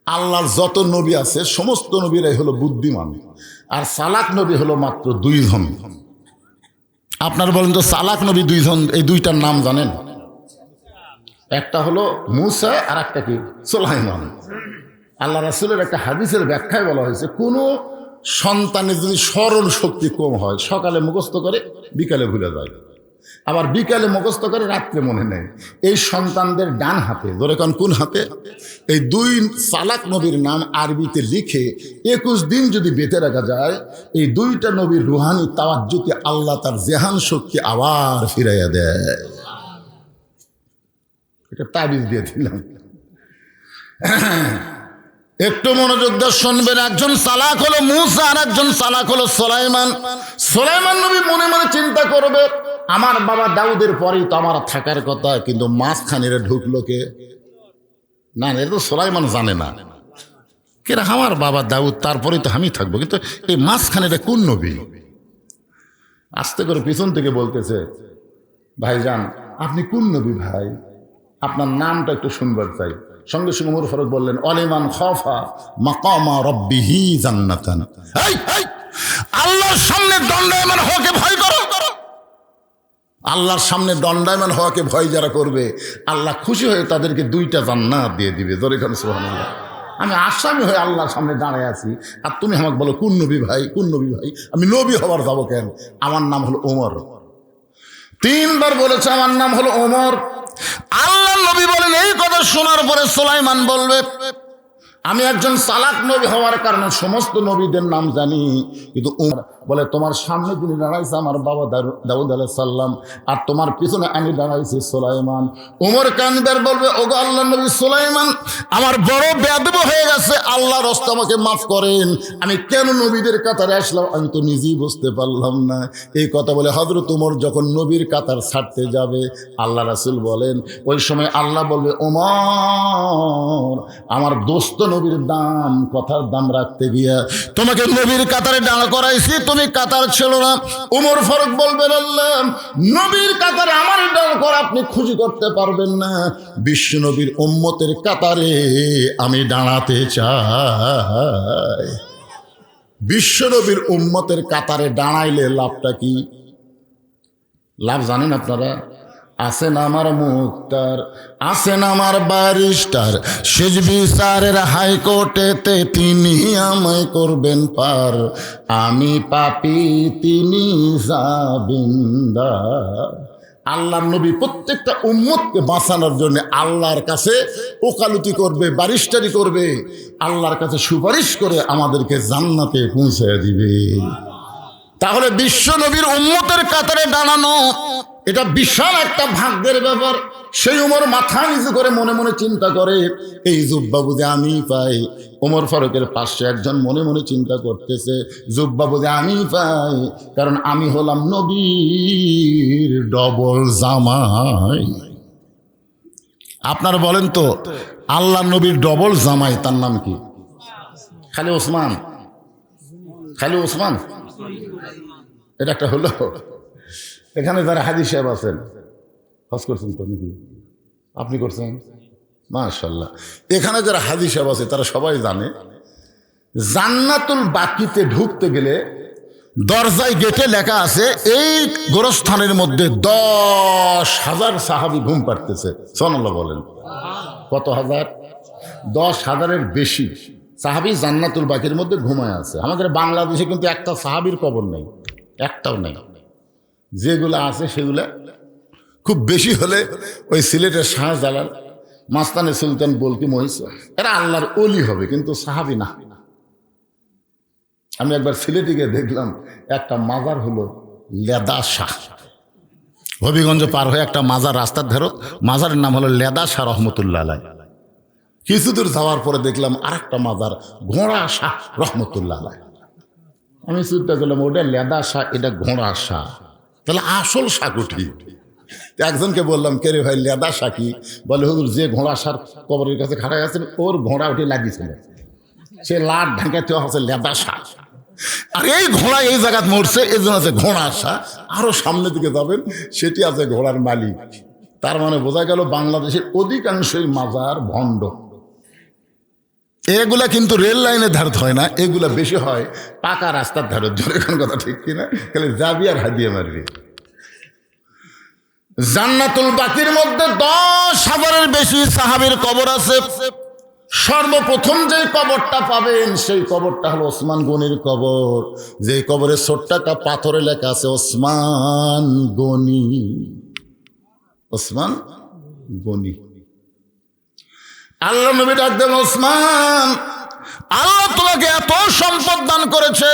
আল্লাহর যত নবী আছে সমস্ত নবীরাই হলো বুদ্ধিমান, আর চালাক নবী হলো মাত্র 2 জন। আপনার বলেন তো চালাক নবী 2 জন, এই 2টার নাম জানেন? একটা হলো মূসা আর একটা কি সুলাইমান। আল্লাহ রাসূলের একটা হাদিসের ব্যাখ্যায় বলা হয়েছে, কোনো সন্তানের যদি স্মরণ শক্তি কম হয়, সকালে মুখস্থ করে বিকালে ভুলে যায়, আবার বিকালে মুখস্থ করে রাত্রে মনে নেই, এই সন্তানদের ডান হাতে, ধরে কোন হাতে, এই 2 চালাক নবীর নাম আরবিতে লিখে 21 দিন যদি বেঁধে রাখা যায়, এই 2টা নবীর রুহানি তাওয়াজ্জুকে আল্লাহ তার জেহান শক্তি আবার ফিরাইয়া দেয়। এটা তাবিজ দিয়ে দিলাম। একটু মনোযোগ দিয়ে শুনবেন। একজন চালাক হলো মূসা আর একজন চালাক হলো সুলাইমান। সুলাইমান নবী মনে মনে চিন্তা করবে, আমার বাবা দাউদের পরেই তো আমার থাকার কথা, কিন্তু মাঝখানে ঢুকলো কে? না, এটা তো সুলাইমান জানে না কেরা আমার বাবা দাউদ, তারপরেই তো আমি থাকবো, কিন্তু এই মাঝখানে কোন নবী? আস্তে করে পিছন থেকে বলতেছে, ভাইজান আপনি কোন নবী ভাই? আপনার নামটা একটু শুনবার চাই। সঙ্গে সঙ্গে ওমর ফারুক বললেন, অলিমান খাফা মাকামা রাব্বিহি জান্নাতান। আল্লাহর সামনে দণ্ডায়মান হওয়াকে ভয় করো। আল্লাহর সামনে দণ্ডায়মান হওয়াকে ভয় যারা করবে, আল্লাহ খুশি হয়ে তাদেরকে 2টা জান্নাত দিয়ে দিবে। জোরে কান সুবহানাল্লাহ। আমি আসামি হয়ে আল্লাহর সামনে দাঁড়ায় আছি, আর তুমি আমাকে বলো কোন নবী ভাই, কোন নবী ভাই? আমি নবী হবার যাবো কেন? আমার নাম হলো ওমর। 3 বার বলেছে আমার নাম হলো ওমর। আল্লাহ নবী বলেন, এই কথা শোনার পরে সুলাইমান বলবে, আমি একজন চালাক নবী হওয়ার কারণে সমস্ত নবীদের নাম জানি, কিন্তু ওমর বলে, তোমার সামনে যিনি দাঁড়াইছে আমার বাবা দাউদ আলাইহিস সালাম, আর তোমার পিছনে আমি দাঁড়াইছি সুলাইমান। ওমর কানবার বলবে, ওগো আল্লাহর নবী সুলাইমান, আমার বড় বেয়াদব হয়ে গেছে, আল্লাহর রাস্তে আমাকে মাফ করেন, আমি কেন নবীদের কাতারে আসলাম আমি তো নিজেই বুঝতে পারলাম না। এই কথা বলে হযরত ওমর যখন নবীর কাতার ছাড়তে যাবে, আল্লাহ রাসূল বলেন, ওই সময় আল্লাহ বলবে, ওমর আমার দোস্ত নবীর দাম, কথার দাম রাখতে গিয়া তোমাকে নবীর কাতারে দাঁড় করাইছি, তুমি কাতার ছিল না। ওমর ফারুক বলবেন, আল্লাহ নবীর কাতারে আমার দাঁড় করা আপনি খুশি করতে পারবেন না, বিশ্ব নবীর উম্মতের কাতারে আমি দাঁড়াতে চাই। বিশ্ব নবীর উম্মতের কাতারে দাঁড়াইলে লাভটা কি? লাভ জানেন আপনারা? আছেন আমার মুক্তার, আছেন আমার ব্যারিস্টার, শেষ বিচারের হাইকোর্টেতে তিনি আমায় করবেন পার, আমি পাপী তিনি জামিনদার। আল্লাহর নবী প্রত্যেকটা উম্মতকে বাঁচানোর জন্য আল্লাহর কাছে ওকালতি করবে, ব্যারিস্টারি করবে, আল্লাহর কাছে সুপারিশ করে আমাদেরকে জান্নাতে পৌঁছে দিবে। তাহলে বিশ্ব নবীর উম্মতের কাতারে দাঁড়ানো এটা বিশাল একটা ভাগ্যের ব্যাপার। সেই ওমর মাথা নিচু করে মনে মনে চিন্তা করে, এই জুব্বা বুঝে আমি পাই। ওমর ফারুকের পাশে একজন মনে মনে চিন্তা করতেছে, জুব্বা বুঝে আমি পাই, কারণ আমি হলাম নবীর ডবল জামাই। আপনারা বলেন তো, আল্লাহ নবীর ডবল জামাই তার নাম কি? খালি ওসমান? খালি ওসমান? এটা একটা হলো। এখানে যারা হাজী সাহেব আছেন, হজ করছেন তো নাকি? আপনি করছেন? মাশাআল্লাহ। এখানে যারা হাজী সাহেব আছে তারা সবাই জানে, জান্নাতুল বাকিতে ঢুকতে গেলে দরজায় গেটে লেখা আছে, এই গোরস্থানের মধ্যে 10,000 সাহাবী ঘুম পাড়তেছে। সুবহানাল্লাহ বলেন। কত হাজার? 10,000-এর বেশি সাহাবী জান্নাতুল বাকির মধ্যে ঘুমায় আছে। আমাদের বাংলাদেশে কিন্তু একটা সাহাবীর কবর নেই, একটাও নেই। যেগুলো আছে সেগুলা খুব বেশি হলে ওই সিলেটের শাহজালাল, মাস্তানে সুলতান বলকি মহিষা, এরা আল্লাহর ওলি হবে, কিন্তু সাহাবী না। আমি একবার সিলেটে গিয়ে দেখলাম একটা মাজার হলো লেদা শাহ। হবিগঞ্জ পার হয়ে একটা মাজার রাস্তার ধারে, মাজারের নাম হলো লেদা শাহ রহমতুল্লাহ আলাই। কিছু দূর যাওয়ার পরে দেখলাম আর একটা মাজার ঘোড়া শাহ রহমতুল্লাহ আলাই। আমি চিন্তা করলাম, ওটা লেদা শাহ, এটা ঘোড়া শাহ, তাহলে আসল শাহ কুঠি। একজনকে বললাম, কে রে ভাই লেদা শাহ কি? বলে, হুজুর যে ঘোড়া শাহ কবরের কাছে খাড়া আছেন ওর ঘোড়া উঠে লাগিয়েছিল, সে লাট ঢাকাতে হচ্ছে লেদা শাহ। আর এই ঘোড়া এই জায়গায় মরছে, এই জন্য আছে ঘোড়া শাহ। আরো সামনের দিকে যাবেন, সেটি আছে ঘোড়ার মালিক। তার মানে বোঝা গেল বাংলাদেশের অধিকাংশই মাজার ভণ্ড। এগুলা কিন্তু রেল লাইনের ধারত হয় না, এগুলা বেশি হয় পাকা রাস্তার ধারত। জোরে কোন কথা ঠিক কিনা? খালি যাবি আর হাদিয়ে মারবি। জান্নাতুল বাকির মধ্যে 10,000-এর বেশি সাহাবীর কবর আছে। সর্বপ্রথম যে কবরটা পাবেন সেই কবরটা হলো ওসমান গনির কবর। যে কবরের ছোট্ট একটা পাথরে লেখা আছে ওসমান গনি, ওসমান গনি। আল্লাহ নবী ডাক দেন, ওসমান, আল্লাহ তোমাকে এত সম্পদ দান করেছে,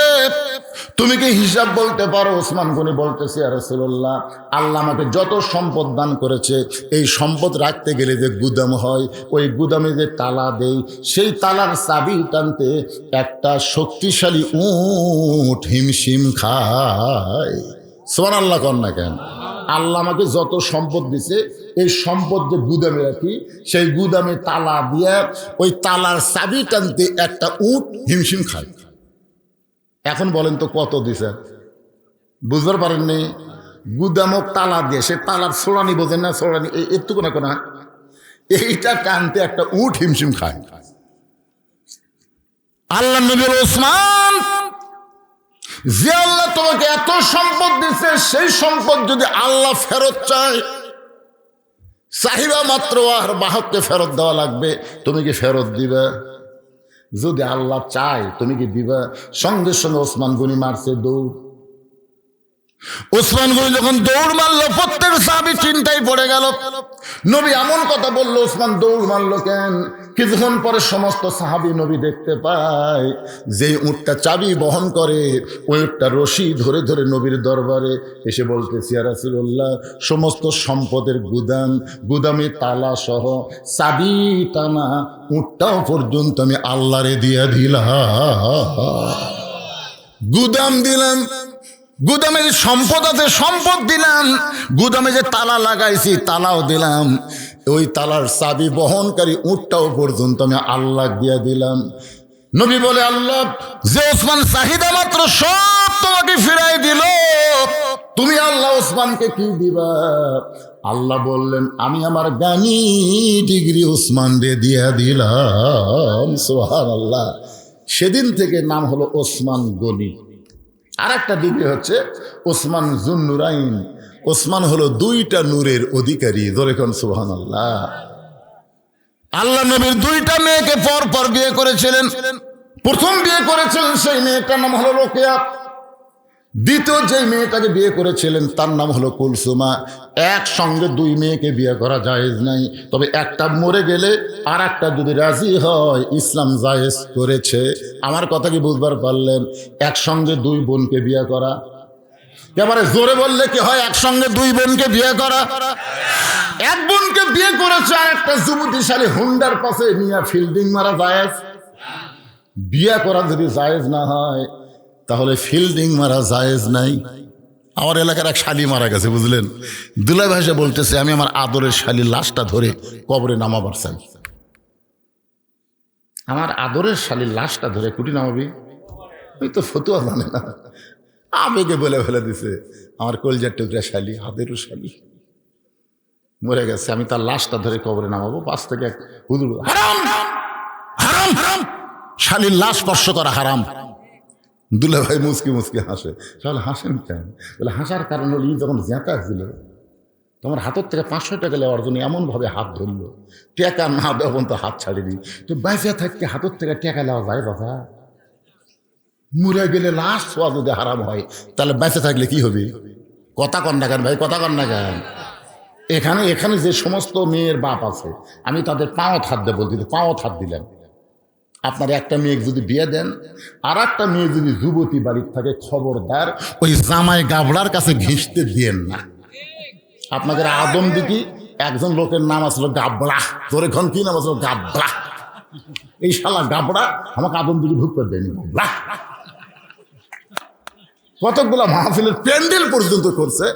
তুমি কি হিসাব বলতে পারো? ওসমান গনি বলতেছে, ইয়া রাসূলুল্লাহ, আল্লাহ আমাকে যত সম্পদ দান করেছে, এই সম্পদ রাখতে গেলে যে গুদাম হয়, ওই গুদামে যে তালা দেই, সেই তালার চাবি টানতে একটা শক্তিশালী উট হিমশিম খায়। সুবহানাল্লাহ কর না কেন? আল্লাহ আমাকে যত সম্পদ দিছে, এই সম্পদ যে গুদামে রাখি, সেই গুদামে তালা দিয়ে ওই তালার চাবি টানতে একটা উট হিমশিম খায়। এখন বলেন তো কত দিছে? বুঝতে পারেননি? গুদামক তালা দিয়ে, সে তালার ছোড়ানি বোঝেন না? ছোড়ানি এটুকু না কোনা, এইটা টানতে একটা উট হিমশিম খায়। আল্লাহ নবী ওসমান, যে আল্লাহ তোমাকে এত সম্পদ দিচ্ছে, সেই সম্পদ যদি আল্লাহ ফেরত চায়, চাহিদা মাত্র আর বাহককে ফেরত দেওয়া লাগবে, তুমি কি ফেরত দিবে? যদি আল্লাহ চায় তুমি কি দিবা? সঙ্গে সঙ্গে ওসমান গনি মারছে দৌড়। ওসমান গনি যখন দৌড় মারলো, প্রত্যেক সাহাবী চিন্তায় পড়ে গেল। নবী এমন কথা বললো, ওসমান দৌড় মারলো কেন? কিছুক্ষণ পরে সমস্ত সাহাবী নবী দেখতে পায় যে উটটা চাবি বহন করে, ওই উটটা রশি ধরে ধরে নবীর দরবারে এসে বলতেছে, ইয়া রাসূলুল্লাহ, সমস্ত সম্পদের গুদাম, গুদামে তালা সহ চাবি টানা উটটাও পর্যন্ত আমি আল্লাহরে দিয়ে দিলাম। গুদাম দিলাম, গুদামে যে সম্পদ আছে সম্পদ দিলাম, গুদামে যে তালা লাগাইছি তালাও দিলাম, ওই তালার চাবি বহনকারী উটটাও পর্যন্ত আমি আল্লাহ দিয়ে দিলাম। নবী বলে, আল্লাহ যে ওসমান চাহিদা মাত্র সব তোমাকে ফিরাই দিল, তুমি আল্লাহ ওসমানকে কি দিবা? আল্লাহ বললেন, আমি আমার জ্ঞানী ডিগ্রি ওসমান রে দিয়ে দিলাম। সুবহানাল্লাহ। সেদিন থেকে নাম হলো ওসমান গনি। আর একটা ডিগ্রি হচ্ছে ওসমান জুন্নুরাইন। ওসমান হলো 2টা নূরের অধিকারী। ধরে কোন সুবহানাল্লাহ। আল্লাহ নবীর 2টা মেয়েকে পর পর বিয়ে করেছিলেন। প্রথম বিয়ে করেছিলেন সেই মেয়েটার নাম হলো রোকেয়া। দ্বিতীয় যে মেয়েটাকে বিয়ে করেছিলেন তার নাম হলো কুলসুমা। একসঙ্গে 2 মেয়েকে বিয়ে করা জায়েজ নাই, তবে একটা মরে গেলে আর একটা যদি রাজি হয় ইসলাম জায়েজ করেছে। আমার কথা কি বুঝবার পারলেন? একসঙ্গে 2 বোনকে বিয়ে করা, এবারে জোরে বললে কি হয়? একসঙ্গে 2 বোনকে বিয়ে করা। এক বোনকে বিয়ে করেছে আর একটা যুবতীশালী হুন্ডার পাশে নিয়ে ফিল্ডিং মারা জায়েজ? বিয়ে করা যদি জায়েজ না হয় তাহলে ফিল্ডিং মারা জায়েজ নাই। আমার এলাকার এক শালি মারা গেছে, বুঝলেন? দুলাই ভাষা বলতেছে, আমি আমার আদরের শালির লাশটা ধরে কবরে নামাবার চাই। আমার আদরের শালির লাশটা ধরে কুটি নামাবি? ওই তো ফতুয়া জানে না, আবেগে বলে ফেলে দিছে, আমার কলজার টুকরা শালি, আদেরও শালি মরে গেছে, আমি তার লাশটা ধরে কবরে নামাবো। পাশ থেকে এক হুজুর, হারাম হারাম হারাম, শালির লাশ স্পর্শ করা হারাম। দুলা ভাই মুসকি মুসকি হাসে। তাহলে হাসেন কেন? বলে, হাসার কারণ হল যখন জ্যাঁতা ছিল তোমার হাতের থেকে 500 টাকা নেওয়ার জন্য এমনভাবে হাত ধরলো, টাকা না দেওয়া পর্যন্ত হাত ছাড়ি দিই। তো বাইসা থাকতে হাতের থেকে টাকা নেওয়া যায় বাবা? মরে গেলে লাশ ছোঁয়া যদি হারাম হয় তাহলে বেঁচে থাকলে কি হবে? কথা কন না কেন ভাই, কথা কন না কেন? এখানে যে সমস্ত মেয়ের বাপ আছে আমি তাদের পাঁওত হাত দেব বলতে, পাঁওত হাত দিলাম। আপনার একটা মেয়েকে যদি বিয়ে দেন, আর একটা মেয়ে যদি যুবতী বাড়ির থাকে, খবরদার ওই জামাই গাবড়ার কাছে ঘিসতে দিয়েন না। আপনাদের আদম দিকে একজন লোকের নাম আসলো গাবড়া। তোর এখন কি নাম আসলো? গাবড়া। এই শালা গাবড়া আমাকে আদম দিকে ঢুকতে দেয়নি। গাবড়া কতকগুলা মাহফিলের প্যান্ডেল পর্যন্ত করছে,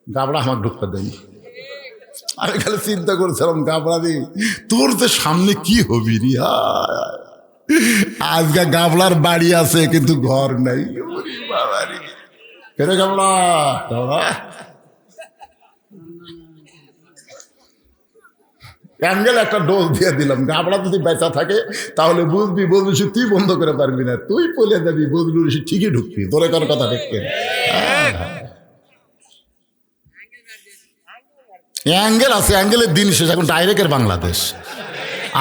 গাবড়া আমাকে ঢুকতে দেয়নি। আমি খালি চিন্তা করছিলাম, গাবড়া দি তোর তো সামনে কি হবি রে? আজকে গাবলার বাড়ি আছে কিন্তু ঘর নাই। কেন গাবলা? অ্যাঙ্গেল একটা ডোজ দিয়ে দিলাম, গাবড়া যদি বেচা থাকে তাহলে বুঝবি বদলুসি তুই বন্ধ করে পারবি না, তুই পলে যাবি বদলুসি ঠিকই ঢুকবি, তোরে কারো কথা দেখতে অ্যাঙ্গেল আছে, অ্যাঙ্গেলের দিন শেষ, এখন ডাইরেক্টের বাংলাদেশ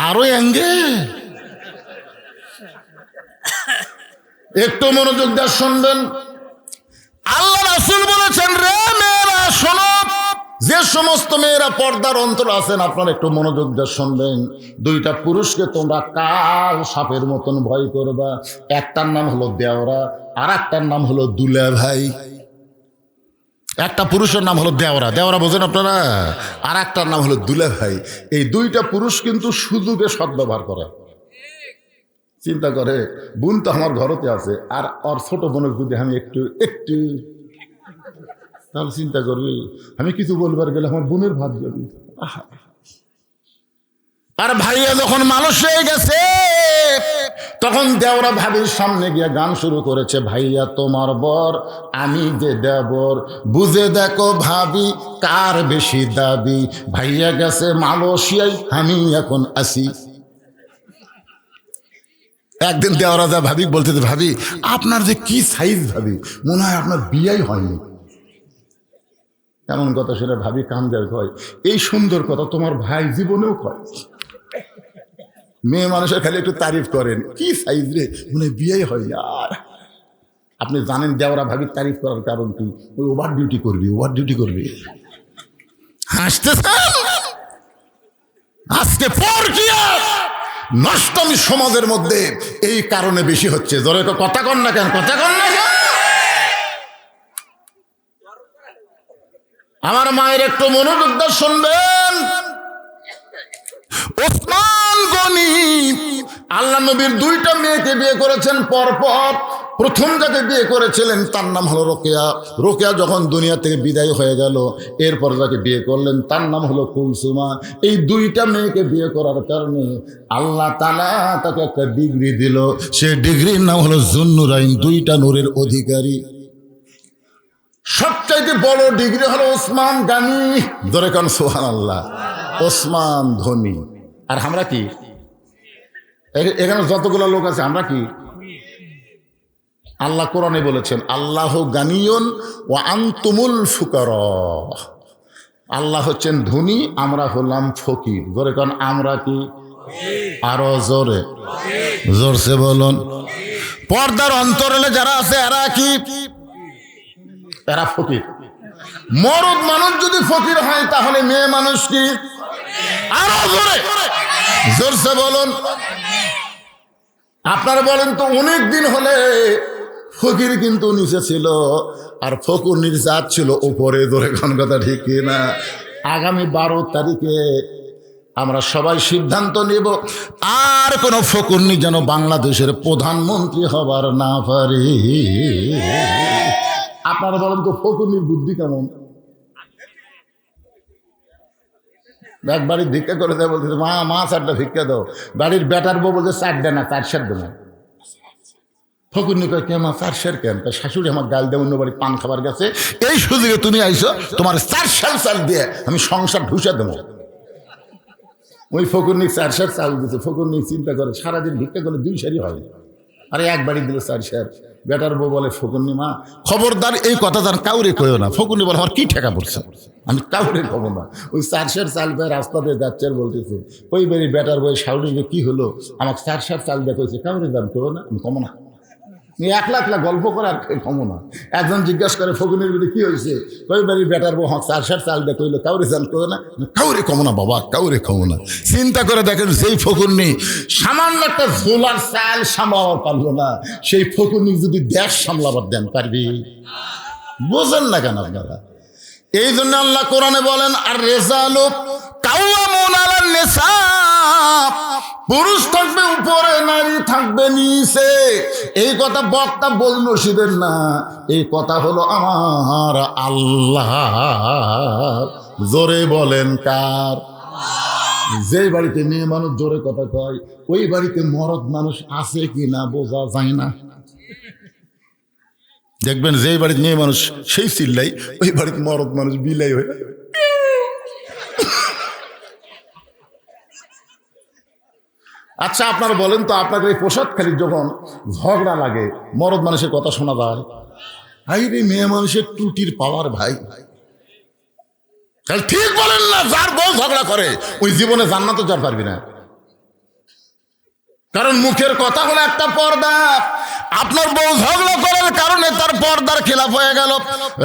আরো অ্যাঙ্গেল। একটু মনোযোগ দিয়ে শুনবেন, আল্লাহ রাসূল বলেছেন, রে মেয়েরা শোনো, যে সমস্ত মেয়েরা পর্দার অন্তর আছেন আপনারা একটু মনোযোগ দিয়ে শুনবেন। দুইটা পুরুষকে তোমরা কাল সাপের মতন ভয় করবা। একটার নাম হলো দেওরা, আর একটার নাম হলো দুলা ভাই। একটা পুরুষের নাম হলো দেওরা, দেওরা বোঝেন আপনারা, আর একটার নাম হলো দুলা ভাই। এই দুইটা পুরুষ কিন্তু সুযোগে সদ্ব্যবহার করে। চিন্তা করে, বোন তো আমার ঘরতে আছে, আর ওর ছোট বোনের যদি আমি একটু তাহলে চিন্তা করবি আমি কিছু বলবার গেলে আমার বোনের ভাত যাবি। আর ভাইয়া যখন মানুষ হয়ে গেছে তখন দেওরা ভাবির সামনে গিয়ে গান শুরু করেছে, ভাইয়া তোমার বর আমি যে দেবর, বুঝে দেখো ভাবি কার বেশি দাবি, ভাইয়া গেছে মালয়েশিয়ায় আমি এখন আসি। একদিন দেওরা যা ভাবি বলতে, ভাবি আপনার যে কি সাইজ, ভাবি মনে হয় আপনার বিয়েই হয়নি। এমন কথা শুনে ভাবি কান্দার কয়, এই সুন্দর কথা তোমার ভাই জীবনেও কয়। মেয়ে মানুষের খালি একটু তারিফ করেন, কি সাইজ রে, মনে বিয়েই হয়। আর আপনি জানেন দেওরা ভাবির তারিফ করার কারণ কি? ওই ওভার ডিউটি করবি, ওভার ডিউটি করবি। হাসতেছেন? আজকে পরকিয়া নষ্টমী সমাজের মধ্যে এই কারণে বেশি হচ্ছে। ধরে তো কথা কন না কেন, কথা কন না কেন? আমার মায়ের একটু মনোযোগ দিয়ে শুনবেন। ওসমান গনি আল্লাহ নবীর দুইটা মেয়েকে বিয়ে করেছেন পরপর। প্রথম যাকে বিয়ে করেছিলেন তার নাম হলো রোকেয়া। রোকেয়া যখন দুনিয়া থেকে বিদায় হয়ে গেল, এরপর যাকে বিয়ে করলেন তার নাম হলো কুলসুমা। এই দুইটা মেয়েকে বিয়ে করার কারণে আল্লাহ তাআলা তাকে একটা ডিগ্রি দিল, সেই ডিগ্রির নাম হলো জুন্নুরাইন, দুইটা নূরের অধিকারী। সবচাইতে বড় ডিগ্রি হলো ওসমান গানি, ধরে কান সুবহানাল্লাহ, ওসমান ধনী। আর আমরা কি? এখানে যতগুলো লোক আছে আমরা কি? আল্লাহ কোরআনে বলেছেন, আল্লাহ গানিয়ুন ওয়া আনতুমুল ফুকারা। আল্লাহ হচ্ছেন ধনী, আমরা হলাম ফকির। ধরে কান আমরা কি? আরো জোরে, জোরসে বলুন। পর্দার অন্তরালে যারা আছে এরা কি? এরা ফকির। মরদ মানুষ যদি ফকির হয় তাহলে মেয়ে মানুষ কি? আরো জোরে, জোরসে বলুন। আপনারা বলেন তো, অনেক দিন হলে ফকির কিন্তু নিচে ছিল আর ফকুরনির জাত ছিল উপরে। ধরে কোন কথা ঠিক না? আগামী 12 তারিখে আমরা সবাই সিদ্ধান্ত নেব আর কোন ফকুরনি যেন বাংলাদেশের প্রধানমন্ত্রী হবার না পারে। আপনারা বলেন তো, ফকুরনির বুদ্ধি কেমন? এক বাড়ির ভিক্ষা করে দেয়, বলতেছে মা 4টা ভিক্ষা দাও। বাড়ির বেটার বউ বলছে 4 দেয় না, 4 সের দেবো। ফকুরনি কয়, কে মা 4 সের কেন? শাশুড়ি আমার গাল দেয়, অন্য বাড়ি পান খাবার গেছে, এই সুযোগে তুমি আইসো, তোমার 4 সের চাল দিয়ে আমি সংসার ঢুসে দেবো। ওই ফকুরনি 4 সের চাল দিচ্ছে। ফকুরনি চিন্তা করে, সারাদিন ভিক্ষা করে 2 সেরই হয়, আরে এক বাড়ি দিল 4 সের। বেটার বউ বলে, ফকুরনি মা খবরদার এই কথা জান কাউরে কইও না। ফকুরনি বলে, আমার কি ঠেকা পড়ছে, আমি কাউরে কব না। ওই 4 সের চাল পেয়ে রাস্তা দিয়ে যাচ্ছে আর বলতেছে, ওই বাড়ি বেটার বই শাউরিকে কি হলো, আমাকে 4 সের চাল দেখেছে, কাউরে জান কেউ না, আমি কমো না। একলা একলা গল্প করে আর কমো না। একজন জিজ্ঞাসা করে, ফকুরনির বিরুদ্ধে কি হয়েছে? ওই বাড়ির বেটার বউ 4 সের চাল দেখে হইলো, কাউরে জান কেউ না, কাউরে কমো না বাবা, কাউরে কমো না। চিন্তা করে দেখেন, যেই ফকুরনি সামান্য একটা ঝোলার চাল সামলাবার পারলো না, সেই ফকুরনি যদি দেশ সামলাবার দেন পারবি? বোঝেন না কেন আপনারা? এই জন্য আল্লাহ কোরআনে বলেন, আর রিজালু কাওয়ামুন আলান নিসা, পুরুষ থাকবে উপরে, নারী থাকবে নিচে। এই কথা বক্তা বলনসিবেন না, এই কথা হলো আমার আল্লাহ। জোরে বলেন কার? যেই বাড়িতে মেয়ে মানুষ জোরে কথা কয়, ওই বাড়িতে মরদ মানুষ আছে কি না বোঝা যায় না। দেখবেন যেই বাড়িতে মেয়ে মানুষ সেই চিল্লাই, ওই বাড়িতে মরদ মানুষ বিলাই হয়ে। আচ্ছা আপনারা বলেন তো, আপনাদের এই প্রসাদখালি যখন ঝগড়া লাগে মরদ মানুষের কথা শোনা যায়? ভাই রে, মেয়ে মানুষের টুটির পাওয়ার ভাই। ঠিক বলেন না? যার বউ ঝগড়া করে ওই জীবনে জান্নাতে যার পারবি না, কারণ মুখের কথা হলো একটা পর্দা। আপনার বউ ঝগড়া করার কারণে তার পর্দার খেলাফ হয়ে গেল।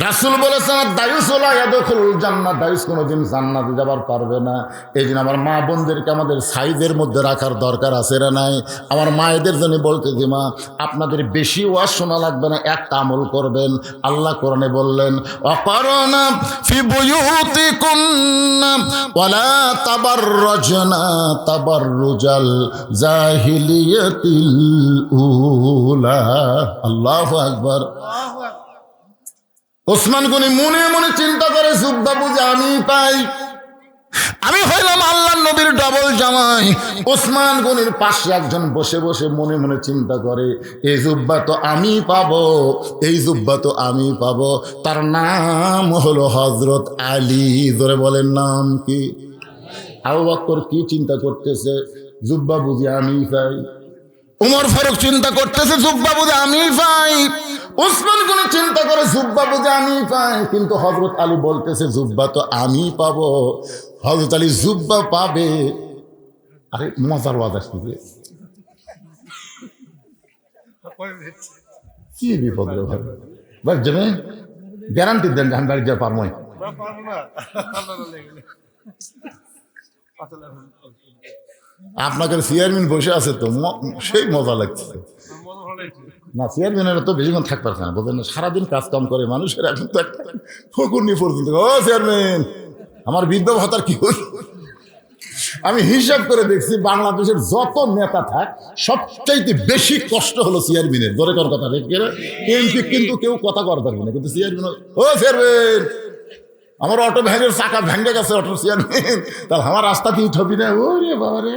রাসূল বলেছেন দায়ুস লা ইয়াদখুল জান্নাত, দায়ুস কোনোদিন জান্নাতে যাবার পারবে না। এই জন্য আমার মা বোনদেরকে আমাদের সাইজের মধ্যে রাখার দরকার আছে না নাই? আমার মায়েদের জন্য বলতে যে মা, আপনাদের বেশি ওয়াজ শোনা লাগবে না, একটা আমল করবেন। আল্লাহ কোরআনে বললেন অকারনা ফি বুয়ুতিকুন্না ওয়ালা তাবাররাজনা তাবাররুজাল জাহিলিয়াতিল উলা। আল্লাহু আকবার। ওসমান গনি মনে মনে চিন্তা করে, জুব্বা বুঝে আমি পাই, আমি হইলাম আল্লাহ নবীর ডবল জামাই। ওসমান গনির পাশে একজন বসে বসে মনে মনে চিন্তা করে, এই জুব্বা তো আমি পাবো, এই জুব্বা তো আমি পাবো। তার নাম হলো হযরত আলী। ধরে বলেন নাম কি? আবু বকর কি চিন্তা করতেছে? জুব্বা বুঝি আমি পাই। উমর ফারুক চিন্তা করতেছে, জুব্বা বুঝে আমি পাই। ওসমান গনি চিন্তা করে, জুব্বা বুঝে আমি পাই। কিন্তু হযরত আলী বলতেছে জুব্বা তো আমি পাবো। হযরত আলী জুব্বা পাবে। আরে মজার ওয়াজ আসতেছে, কি বিপদ রে ভাই। বাস যাবে, গ্যারান্টি দেন আমি বাড়ি যা পারবো। আপনাদের চেয়ারম্যান বসে আছে তো, সেই মজা লাগছে না। চেয়ারম্যানেরা তো বেশিক্ষণ থাকতে পারছে না, বলছেন সারাদিন কাজ কাম করে মানুষের, এখন তো একটা ফকুর নিয়ে পর্যন্ত। ও চেয়ারম্যান, আমার বৃদ্ধ ভাতার কি হল? আমি হিসাব করে দেখছি বাংলাদেশের যত নেতা থাক সবচাইতে বেশি কষ্ট হলো চেয়ারম্যানের। ধরে কর কথা রেখে এমপি কিন্তু কেউ কথা কর পারবে না, কিন্তু চেয়ারম্যান, ও চেয়ারম্যান আমার অটো ভ্যানের চাকা ভেঙে গেছে, অটো চেয়ারম্যান তাহলে আমার রাস্তা দিয়ে উঠবি না? ও রে বাবা রে,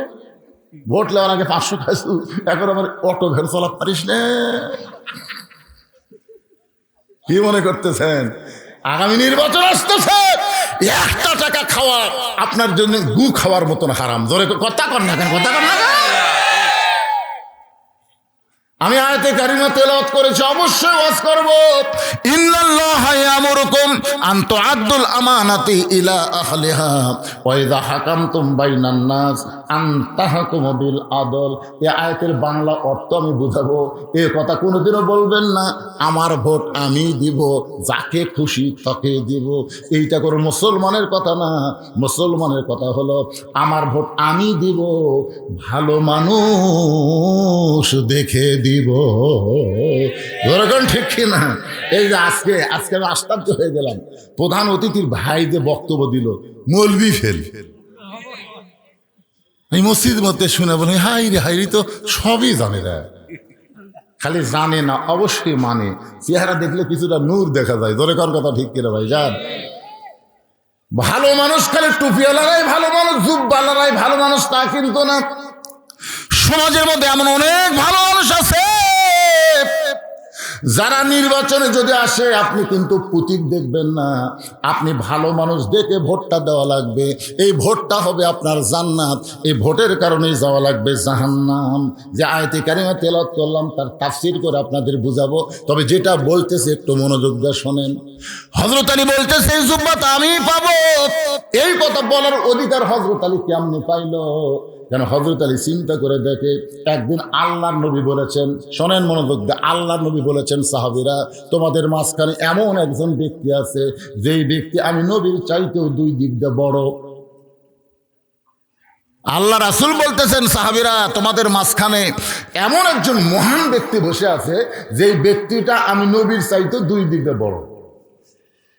ভোট নেওয়ার আগে 500 খাইছু, এখন আমার অটো ভ্যান চালাতে পারিস না। কি মনে করতেছেন আগামী নির্বাচন আসতেছে? একটা টাকা খাওয়া আপনার জন্য গু খাওয়ার মতন হারাম। জোরে কথা কর না কেন, কথা কর না। আমি আয়াতে কারিমা তেলাওয়াত করেছি, অবশ্যই ওয়াজ করব। ইন্নাল্লাহা ইয়ামুরুকুম আন তুআদ্দুল আমানাতি ইলা আহলিহা ওয়া ইযা হাকামতুম বাইনান নাস আন তাহকুমু বিল আদল। এই আয়াতের বাংলা অর্থ আমি বুঝাবো। এই কথা কোনোদিনও বলবেন না আমার ভোট আমি দিব, যাকে খুশি তাকে দিব। এইটা কোনো মুসলমানের কথা না। মুসলমানের কথা হলো আমার ভোট আমি দিব, ভালো মানুষ দেখে দিব। ওরকম ঠিক কিনা? এই যে আজকে আমি আশ্চর্য হয়ে গেলাম, প্রধান অতিথির ভাই যে বক্তব্য দিল, মৌলবি ফেল এই মসজিদ মধ্যে শুনে বলে হাইরি তো সবই জানে না। খালি জানে না, অবশ্যই মানে। চেহারা দেখলে কিছুটা নূর দেখা যায়। ধরে কার কথা ঠিক কিনা ভাই? যান ভালো মানুষ খালি টুপিওয়ালারাই ভালো মানুষ, জুব্বালারাই ভালো মানুষ তা কিন্তু না। সমাজের মধ্যে এমন অনেক ভালো মানুষ আছে যারা নির্বাচনে যদি আসে আপনি কিন্তু প্রতীক দেখবেন না, আপনি ভালো মানুষ দেখে ভোটটা দেওয়া লাগবে। এই ভোটটা হবে আপনার জান্নাত, এই ভোটের কারণেই যাওয়া লাগবে জাহান্নাম। যে আয়াতে কারিমা তেলাওয়াত করলাম তার তাফসীর করে আপনাদের বুঝাবো, তবে যেটা বলতেছে একটু মনোযোগ দিয়ে শোনেন। হযরত আলী বলতেছে এই জুব্বাটা আমি পাবো। এই কথা বলার অধিকার হযরত আলী কেমনে পাইল? কেন হযরত আলী চিন্তা করে দেখে, একদিন আল্লাহর নবী বলেছেন, শোনেন মনোযোগ দিয়ে, আল্লাহর নবী বলেছেন সাহাবীরা তোমাদের মাঝখানে এমন একজন ব্যক্তি আছে যেই ব্যক্তি আমি নবীর চাইতেও 2 দিক দিয়ে বড়। আল্লাহ রাসূল বলতেছেন সাহাবীরা তোমাদের মাঝখানে এমন একজন মহান ব্যক্তি বসে আছে যেই ব্যক্তিটা আমি নবীর চাইতেও 2 দিক দিয়ে বড়।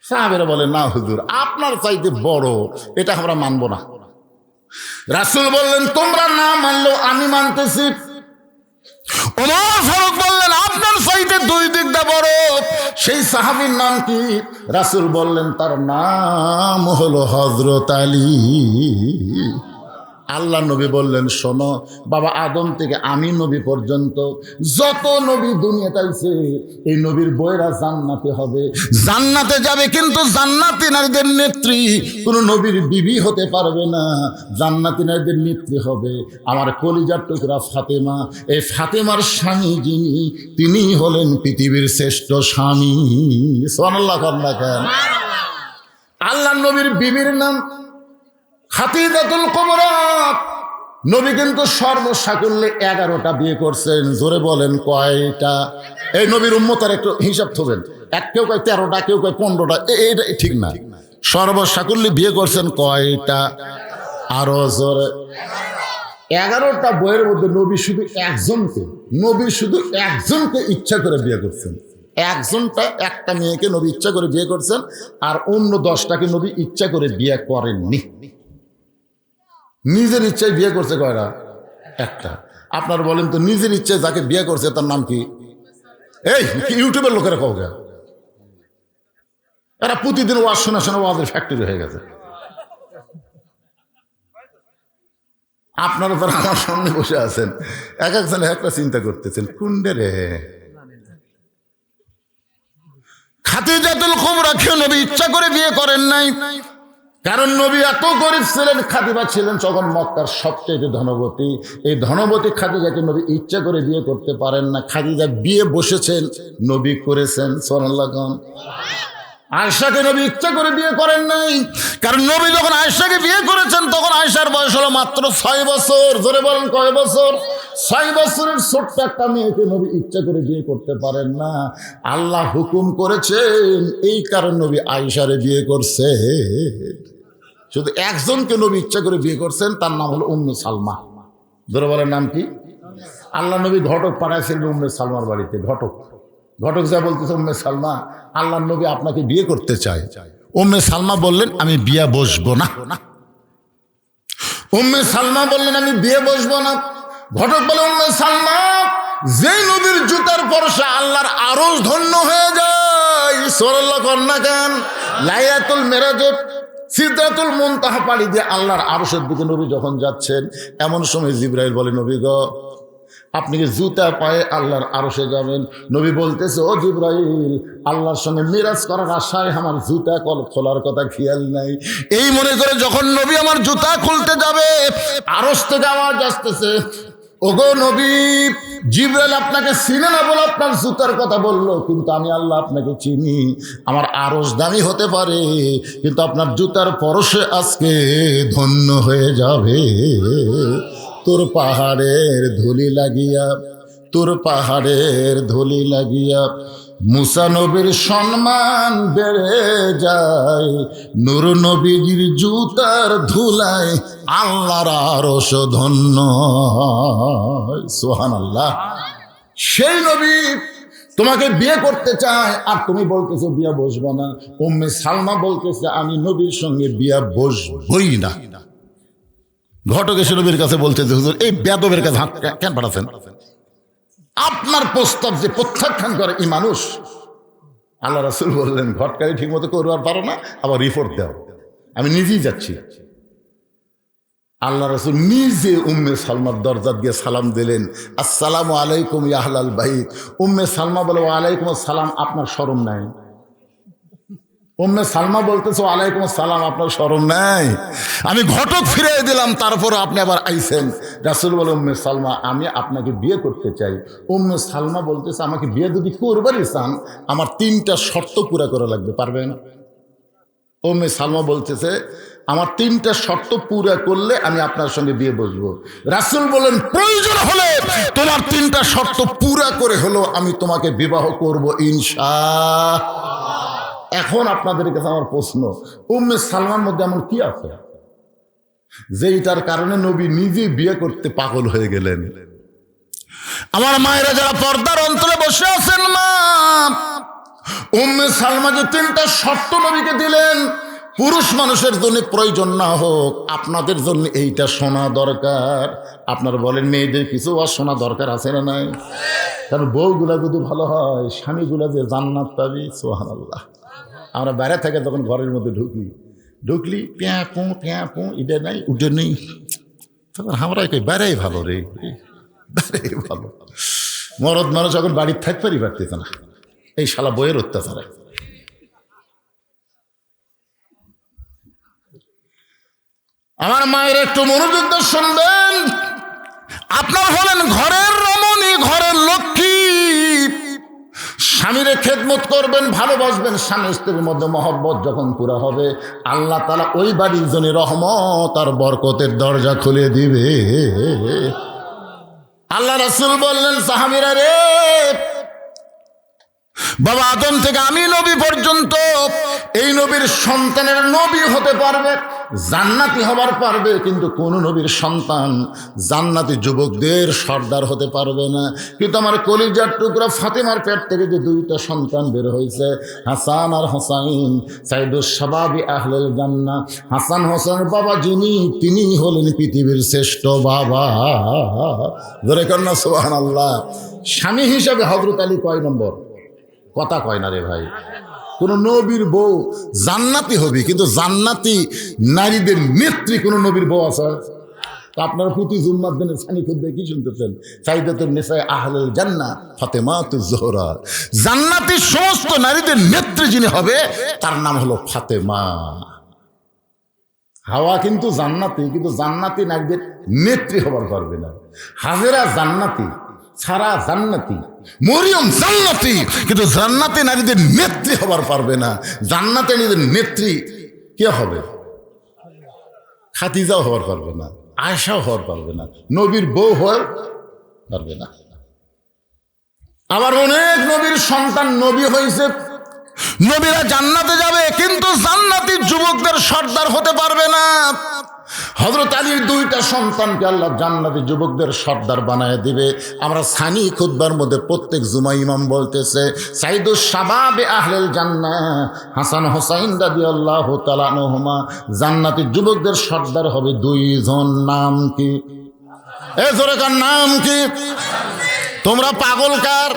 সাহাবীরা বলে না হুজুর, আপনার চাইতে বড় এটা আমরা মানব না। রাসূল বললেন তোমরা না মানলেও আমি মানতেছি। ওমর ফারুক বললেন আপনার চাইতে 2 দিক দিয়ে বড়। সেই সাহাবীর নাম কি? রাসূল বললেন তার নাম হলো হযরত আলী। আল্লাহ নবী বললেন, শোনো বাবা আদম থেকে আমি নবী পর্যন্ত যত নবী দুনিয়াতে আইছে এই নবীর বইরা জান্নাতে হবে, জান্নাতে যাবে, কিন্তু জান্নাতি নারীদের নেত্রী কোনো নবীর বিবি হতে পারবে না। জান্নাতি নারীদের নেত্রী হবে আমার কলিজার টুকরা ফাতেমা। এই ফাতেমার স্বামী যিনি, তিনি হলেন পৃথিবীর শ্রেষ্ঠ স্বামী। সুবহানাল্লাহ কেন? আল্লাহ নবীর বিবির নাম খাদিজাতুল কুবরা। নবী কিন্তু সর্বসাকুল্যে 11টা বিয়ে করছেন। জোরে বলেন কয়টা? এই নবীর উম্মতের একটু হিসাব থবেন। কেউ কয় 13টা, কেউ কয় 15টা, এটা ঠিক না। সর্বসাকুল্যে বিয়ে করছেন কয়টা? আরো জোরে। 11টা বইয়ের মধ্যে নবী শুধু একজনকে ইচ্ছা করে বিয়ে করছেন। একটা মেয়েকে নবী ইচ্ছা করে বিয়ে করছেন, আর অন্য 10টাকে নবী ইচ্ছা করে বিয়ে করেননি। নিজের ইচ্ছায় বিয়ে করছে কয়টা? একটা। আপনার বলেন তো, নিজের ইচ্ছায় যাকে বিয়ে করছে তার নাম কি? এই ইউটিউবের লোকেরা কওগা, এরা প্রতিদিন ওয়াজ শোনা ওয়াজের ফ্যাক্টরি হয়ে গেছে। আপনারা তো আমার সামনে বসে আছেন, এক একজন একটা চিন্তা করতেছেন, কুন্ডে রে খাদিজাতুল কুবরাকে নবী ইচ্ছা করে বিয়ে করেন নাই, কারণ নবী এত গরিব ছিলেন। খাদিজা ছিলেন তখন মক্কার সবচেয়ে ধনবতী। এই ধনবতী খাদিজাকে নবী ইচ্ছা করে বিয়ে করতে পারেন না। খাদিজা বিয়ে বসেছেন, নবী করেছেন। সুবহানাল্লাহ। আয়েশাকে নবী ইচ্ছা করে বিয়ে করেন নাই, কারণ নবী যখন আয়েশাকে বিয়ে করেছেন তখন আয়েশার বয়স হলো মাত্র 6 বছর। ধরে বলেন কয় বছর? 6 বছরের ছোট্ট একটা মেয়েকে নবী ইচ্ছা করে বিয়ে করতে পারেন না। আল্লাহ হুকুম করেছেন, এই কারণে নবী আয়েশারে বিয়ে করছে। শুধু একজনকে নবী ইচ্ছা করে বিয়ে করছেন, তার নাম হলো উম্মে সালমা। ধরে বলেন নাম কি? আল্লাহ নবী ঘটক পাঠাইছিলেন উম্মে সালমার বাড়িতে। ঘটক যা বলতেছে, উম্মে সালমা আল্লাহ নবী আপনাকে বিয়ে করতে চায়। উম্মে সালমা বললেন, আমি বিয়ে বসবো না। উম্মে সালমা বললেন, আমি বিয়ে বসবো না। ঘটক বলে, উম্মে সালমা, যেই নবীর জুতার পরশে আল্লাহর আরশ ধন্য হয়ে যায়। সুবহানাল্লাহ কন্যা কেন? লাইলাতুল মেরাজ সিদরাতুল মুনতাহা পাড়ি দিয়ে আল্লাহর আরশের দিকে নবী যখন যাচ্ছেন, এমন সময় জিবরাইল বলে, নবী গো, আপনি কি জুতা পায়ে আল্লাহর আরশে যাবেন? নবী বলতেছে, ও জিবরাইল, আল্লাহর সঙ্গে মিরাজ করার আশায় আমার জুতা খোলার কথা খেয়াল নাই। এই মনে করে যখন নবী আমার জুতা খুলতে যাবে, আরশ থেকে আওয়াজ আসতেছে, ওগো নবী, জিবরাইল আপনাকে চিনে না বলে আপনার জুতার কথা বললো, কিন্তু আমি আল্লাহ আপনাকে চিনি। আমার আরশ দামি হতে পারে, কিন্তু আপনার জুতার পরশে আজকে ধন্য হয়ে যাবে। তোর পাহাড়ের ধুলি লাগিয়া মুসা নবীর সম্মান বেড়ে যায়, নূর নবীর জুতার ধুলায় আল্লাহর আরশ ধন্য। সুবহানাল্লাহ। সেই নবী তোমাকে বিয়ে করতে চায়, আর তুমি বলতেছো বিয়ে বসবো না। উম্মে সালমা বলতেছে, আমি নবীর সঙ্গে বিয়ে বসবই না। ঘটক এসে নবীর কাছে বলছে যে, হুজুর, এই বেয়াদবের কাছে হাত কেন পাঠাচ্ছেন? আপনার প্রস্তাব যে প্রত্যাখ্যান করে এই মানুষ। আল্লাহ রাসূল বললেন, ঘটকারি ঠিক মতো করবার পারো না, আবার রিপোর্ট দাও, আমি নিজেই যাচ্ছি। আল্লাহ রাসূল নিজে উম্মে সালমার দরজা দিয়ে সালাম দিলেন, আসসালামু আলাইকুম ইয়া আহলাল বাইত। উম্মে সালমা বলে, ওয়ালাইকুম আসসালাম, আপনার শরম নাই? উম্মে সালমা বলতেছে, ওয়ালাইকুম আসসালাম, আপনার শরম নাই? আমি ঘটক ফিরিয়ে দিলাম, তারপর আপনি আবার আইছেন। রাসূল বলে, উম্মে সালমা, আমি আপনাকে বিয়ে করতে চাই। উম্মে সালমা বলতেছে, আমাকে বিয়ে যদি করবারই চান, আমার 3টা শর্ত পুরা করা লাগবে, পারবেন? উম্মে সালমা বলতেছে, আমার 3টা শর্ত পুরা করলে আমি আপনার সঙ্গে বিয়ে বসবো। রাসূল বলেন, প্রয়োজন হলে তোমার 3টা শর্ত পুরা করে হলো আমি তোমাকে বিবাহ করব ইনশাআল্লাহ। এখন আপনাদের কাছে আমার প্রশ্ন, উম্মে সালমার মধ্যে এমন কি আছে যেইটার কারণে নবী নিজে বিয়ে করতে পাগল হয়ে গেলেন? আমার মায়েরা যারা পর্দার অন্তরে বসে আছেন, মা, উম্মে সালমা যে 3টা শর্ত নবীকে দিলেন, পুরুষ মানুষের জন্য প্রয়োজন না হোক, আপনাদের জন্য এইটা শোনা দরকার। আপনারা বলেন, মেয়েদের কিছু আর শোনা দরকার আছে না নাই? কারণ বউগুলা যদি ভালো হয়, স্বামীগুলা যে জান্নাত পাবি। সুবহানাল্লাহ। আমরা বাইরে থেকে তখন ঘরের মধ্যে ঢুকলি প্যাঁ পো এটা নাই, উঠে নেই, তখন আমরা কই বেড়াই ভালো রে, বেড়াই ভালো। মরদ মানুষ এখন বাড়ির থাকতেই পারতেছে না, এই শালা বইয়ের অত্যাচারে। আমার মায়ের একটু মনোযোগ দিয়ে শুনবেন। আপনার হলেন ঘরের রমণী, ঘরের লক্ষ্মী। স্বামীরে খেদমত করবেন, ভালোবাসবেন। স্বামী স্ত্রীর মধ্যে মহব্বত যখন পুরা হবে, আল্লাহ তাআলা ওই বাড়ির জন্য রহমত আর বরকতের দরজা খুলে দিবে। আল্লাহ রাসূল বললেন, সাহাবীরা রে, বাবা আদম থেকে আমি নবী পর্যন্ত এই নবীর সন্তানের নবী হতে পারবে, জান্নাতি হবার পারবে, কিন্তু কোন নবীর সন্তান জান্নাতি যুবকদের সর্দার হতে পারবে না। কিন্তু আমার কলিজার টুকরা ফাতেমার পেট থেকে যে দুইটা সন্তান বের হয়েছে, হাসান আর হোসাইন, সাইদুস শাবাবি আহলেল জান্নাহ। হাসান হোসেনের বাবা যিনি, তিনি হলেন পৃথিবীর শ্রেষ্ঠ বাবা। ধরে কন্যা সুবহানাল্লাহ। স্বামী হিসাবে হযরত আলী কয় নম্বর? কথা কয় না রে ভাই। কোন নবীর বউ জান্নাতি হবে, কিন্তু জান্নাতি নারীদের নেত্রী কোন নবীর বউ আছে? আপনারা প্রতি জুম্মার দিনে সানি খুদ্ে কি শুনতেছেন? সাইদাতুন নিসা আহলুল জান্নাহ ফাতেমাতুজ জোহরা। জান্নাতি সমস্ত নারীদের নেত্রী যিনি হবে, তার নাম হলো ফাতেমা। হাওয়া কিন্তু জান্নাতি, কিন্তু জান্নাতি নারীদের নেত্রী হবার পারবে না। হাজেরা জান্নাতি, সারা জান্নাতি, মরিয়ম জান্নাতি, কিন্তু জান্নাতি নারীদের নেত্রী হবার পারবে না। জান্নাতি নারীদের নেত্রী কে হবে? খাদিজাও হওয়ার পারবে না, আয়েশাও হওয়ার পারবে না, নবীর বউ হওয়ার পারবে না। আবার অনেক নবীর সন্তান নবী হয়েছে, নবীরা জান্নাতে যাবে, কিন্তু জান্নাতি যুবকদের সর্দার হতে পারবে না। হযরত আলীর দুইটা সন্তানকে আল্লাহ জান্নাতি যুবকদের সর্দার বানায় দিবে। আমরা সানি খুতবার মধ্যে প্রত্যেক জুমা ইমাম বলতেছে, সাইদুস শাবাবে আহলেল জান্নাহ হাসান হোসাইন রাদিয়াল্লাহু তাআলা আনহুমা জান্নাতি যুবকদের সর্দার হবে দুইজন। নাম কি? এ জোরে কার নাম কি? তোমরা পাগল কার?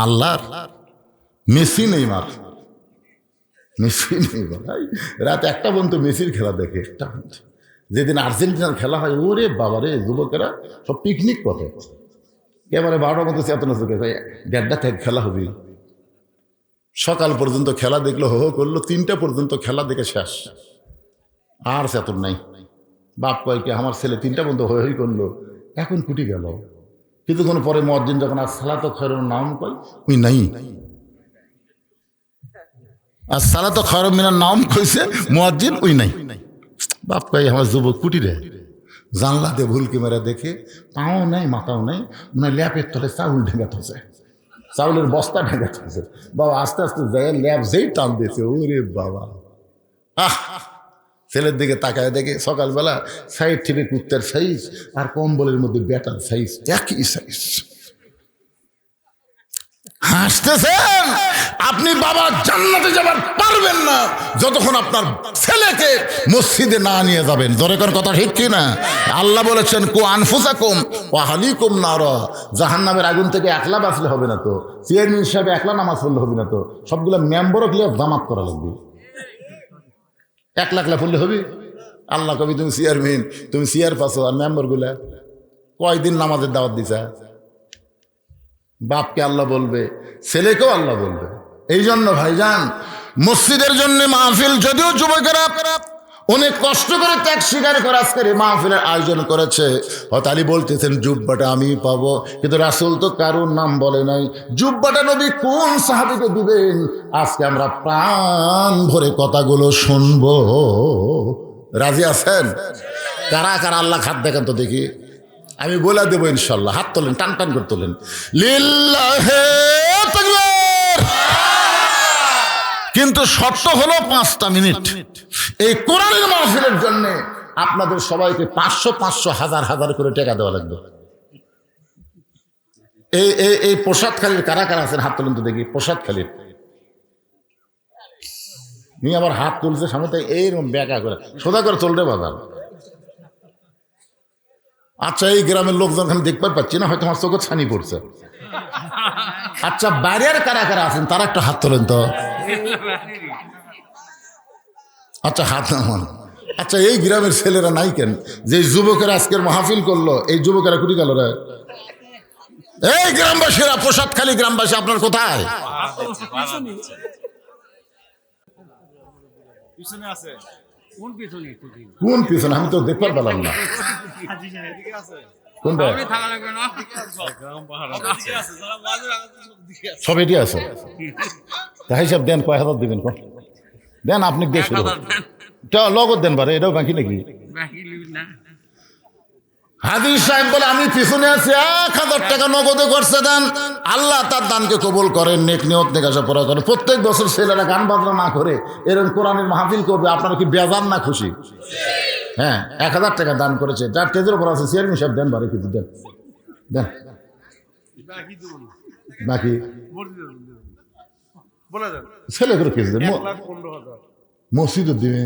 আল্লাহর। Messi Neymar, Messi Neymar. রাত একটা পর্যন্ত মেসির খেলা দেখে, একটা পর্যন্ত। যেদিন আর্জেন্টিনার খেলা হয়, ওরে বাবারে, যুবকেরা সব পিকনিক পথে এবারে 12টার মধ্যে চেতনা চোখে, ভাই 1:30 থেকে খেলা হবে। সকাল পর্যন্ত খেলা দেখলো, হো হো করলো, 3টা পর্যন্ত খেলা দেখে শেষ, আর চেতন নাই। বাপ কয় কি, আমার ছেলে 3টা পর্যন্ত হই হই করলো, এখন কুটি গেল। কিছুক্ষণ পরে মুয়াজ্জিন যখন আসসালাতু খায়রুন নাম কয়, ওই নাই। আর সালাতু খায়রুম মিনান নাম কইছে, মুয়াজ্জিন ওই নাই। বাপ কয় আমার যুবক কুটি রে, জানলাতে ভুলকি মেরে দেখে পাও নাই, মাথাও নাই, মানে ল্যাপের তলে চাউল ঢেঙ্গাতেছে, চাউলের বস্তা ঢেঙ্গাতেছে। বাবা আস্তে আস্তে যায়, ল্যাপ যেই টান দিয়েছে, ওরে বাবা। আহ, ছেলের দিকে তাকায় দেখে সকালবেলা সাইড থেকে কুত্তার সাইজ আর কম্বলের মধ্যে বেটার সাইজ, একই সাইজ। হাসতেছেন আপনি, বাবা জান্নাতে যাবার পারবেন না যতক্ষণ আপনার ছেলেকে মসজিদে না নিয়ে যাবেন। জোরে করে কথা ঠিক কি না? আল্লাহ বলেছেন, কু আনফুসাকুম ওয়া আহলিকুম নারা। জাহান্নামের আগুন থেকে একলা বাঁচলে হবে না তো, চেয়ারম্যান হিসাবে একলা নামাজ পড়লে হবে না তো, সবগুলো মেম্বারও ক্লিয়ার জামাত করা লাগবে। একলা পড়লে হবে? আল্লাহ কবি তুমি চেয়ারম্যান, তুমি চেয়ার পাচ্ছ, আর মেম্বার গুলা কয়দিন নামাজের দাওয়াত দিছা? বাপকে আল্লাহ বলবে, ছেলেকেও আল্লাহ বলবে। এই জন্য ভাইজান, মসজিদের জন্য মাহফিল, যদিও যুবকেরা অনেক কষ্ট করে ত্যাগ স্বীকার করে আজকের এই মাহফিলের আয়োজন করেছে। হযরত আলী বলতেছেন জুব্বাটা আমি পাবো, কিন্তু রাসূল তো কারোর নাম বলে নাই। জুব্বাটা নবী কোন সাহাবীকে দিবেন? আজকে আমরা প্রাণ ভরে কথাগুলো শুনবো। রাজি আছেন? কারা কারা আল্লাহ খাত দেখেন তো দেখি, আমি বলে দেবো ইনশাল্লাহ। হাত তোলেন, টান টান করে তোলেন। লিল্লাহে তাকবীর। কিন্তু শর্ত হলো 5টা মিনিট। এই কোরআনের মাহফিলের জন্য আপনাদের সবাইকে 500 500 হাজার হাজার করে টাকা দেওয়া লাগবে। এই প্রসাদখালীর কারা কারা আছেন হাত তোলেন তো দেখি। প্রসাদখালীর নিয়ে আবার হাত তুলছে সামনে, তাই এইরকম ব্যাকা করে সোজা করে চলবে বাজার। আচ্ছা, এই গ্রামের লোকজন আমি দেখতে পাচ্ছি না, হয়তো আমার চোখে ছানি পড়ছে। আচ্ছা, বাইরের কারা কারা আছেন তারা একটা হাত তোলেন তো। আচ্ছা, হাত নামান। আচ্ছা এই গ্রামের ছেলেরা নাই কেন, যে যুবকেরা আজকের মাহফিল করলো, এই যুবকেরা কুটি গেল রে? এই গ্রামবাসীরা, প্রসাদখালী গ্রামবাসী, আপনার কোথায়? কোন পিছনে? আমি তো দেখতে পারলাম না কোনটা। সব এটি আছে, তাই হিসাব দেন, কয় হাজার দিবেন কোন দেন, আপনি দেশ লগত দেন পারে, এটাও বাকি নাকি? হাদিস সাহেব বলে আমি পিছনে আছি, 1000 টাকা নগদে করছে দেন। আল্লাহ তার দানকে কবুল করেন, নেক নিয়ত নেকাশা পড়া করেন। প্রত্যেক বছর ছেলেরা গান বাজনা না করে এরকম কোরআনের মাহফিল করবে, আপনারা কি বেজান না খুশি? হ্যাঁ, 1000 টাকা দান করেছে, যার তেজের উপর আছে চেয়ারম্যান সাহেব দেন বারে কিছু দেন, দেন বাকি ছেলে করে কিছু দেন, মসজিদও দিবে।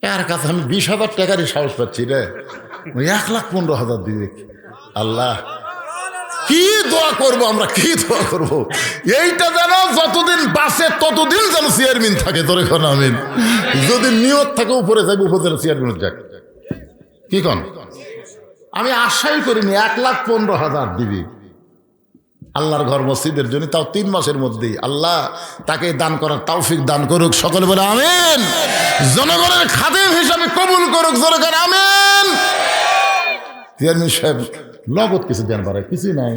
এর কাছে আমি 20,000 টাকারই সাহস পাচ্ছি রে, 1,15,000 দিবে। আল্লাহ কি দোয়া করবো আমরা, কি দোয়া করবো? এইটা যেন যতদিন বাঁচে ততদিন যেন চেয়ারম্যান থাকে, তোর এখন আমিন। যদি নিয়ত থাকে উপরে যাবে, উপজেলা চেয়ারম্যান যাক, কি কন? আমি আশাই করিনি 1,15,000 দিবি আল্লাহর ঘর মসজিদের জন্য, তাও 3 মাসের মধ্যেই। আল্লাহ তাকে দান করার তৌফিক দান করুক, সকলে বলে আমিন। জনগণের খাদেম হিসাবে কবুল করুক, জনগণ আমিন। চেয়ারম্যান সাহেব নগদ কিছু দেন পারে, কিছুই নাই।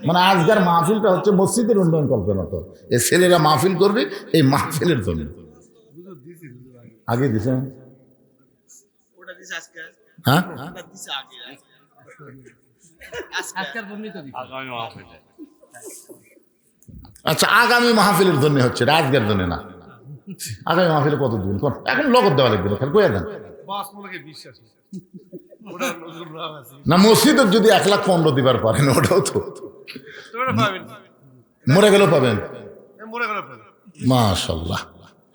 মানে আজকের মাহফিলটা হচ্ছে মসজিদের উন্নয়ন কল্পনা, তো এই ছেলেরা মাহফিল করবে এই মাহফিলের জন্য। আগে দিছেন? হ্যাঁ, আচ্ছা আগামী মাহফিলের জন্য হচ্ছে, আজকের জন্য না। আগামী মাহফিলে কত দিন এখন লগত দেওয়া লাগবে, খালি কয়ে দেন না। মসজিদের যদি 1,15,000 দিবার পারেন, ওটাও তো মরে গেলেও পাবেন। মাশাআল্লাহ,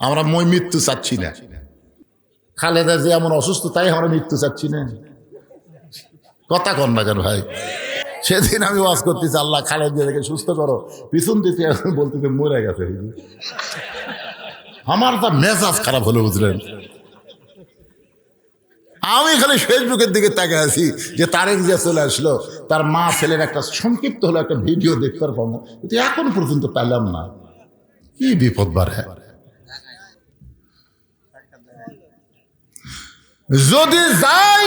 আমরা মই মৃত্যু চাচ্ছি না। খালেদা যে এমন অসুস্থ, তাই আমরা মৃত্যু চাচ্ছি না। কথা কন না কেন ভাই? সেদিন আমি ওয়াজ করতেছি, আল্লাহ খালেদা দেখে সুস্থ করো, পিছন দিতে বলতে মরে গেছে। আমার তা মেজাজ খারাপ হলো, বুঝলেন? আমি খালি ফেসবুকের দিকে তাকে আছি যে তারেক যে চলে আসলো, তার মা ছেলের একটা সংক্ষিপ্ত হলো একটা ভিডিও দেখতে পাবো, কিন্তু এখন পর্যন্ত পেলাম না। কি বিপদ বাড়ে। যদি যাই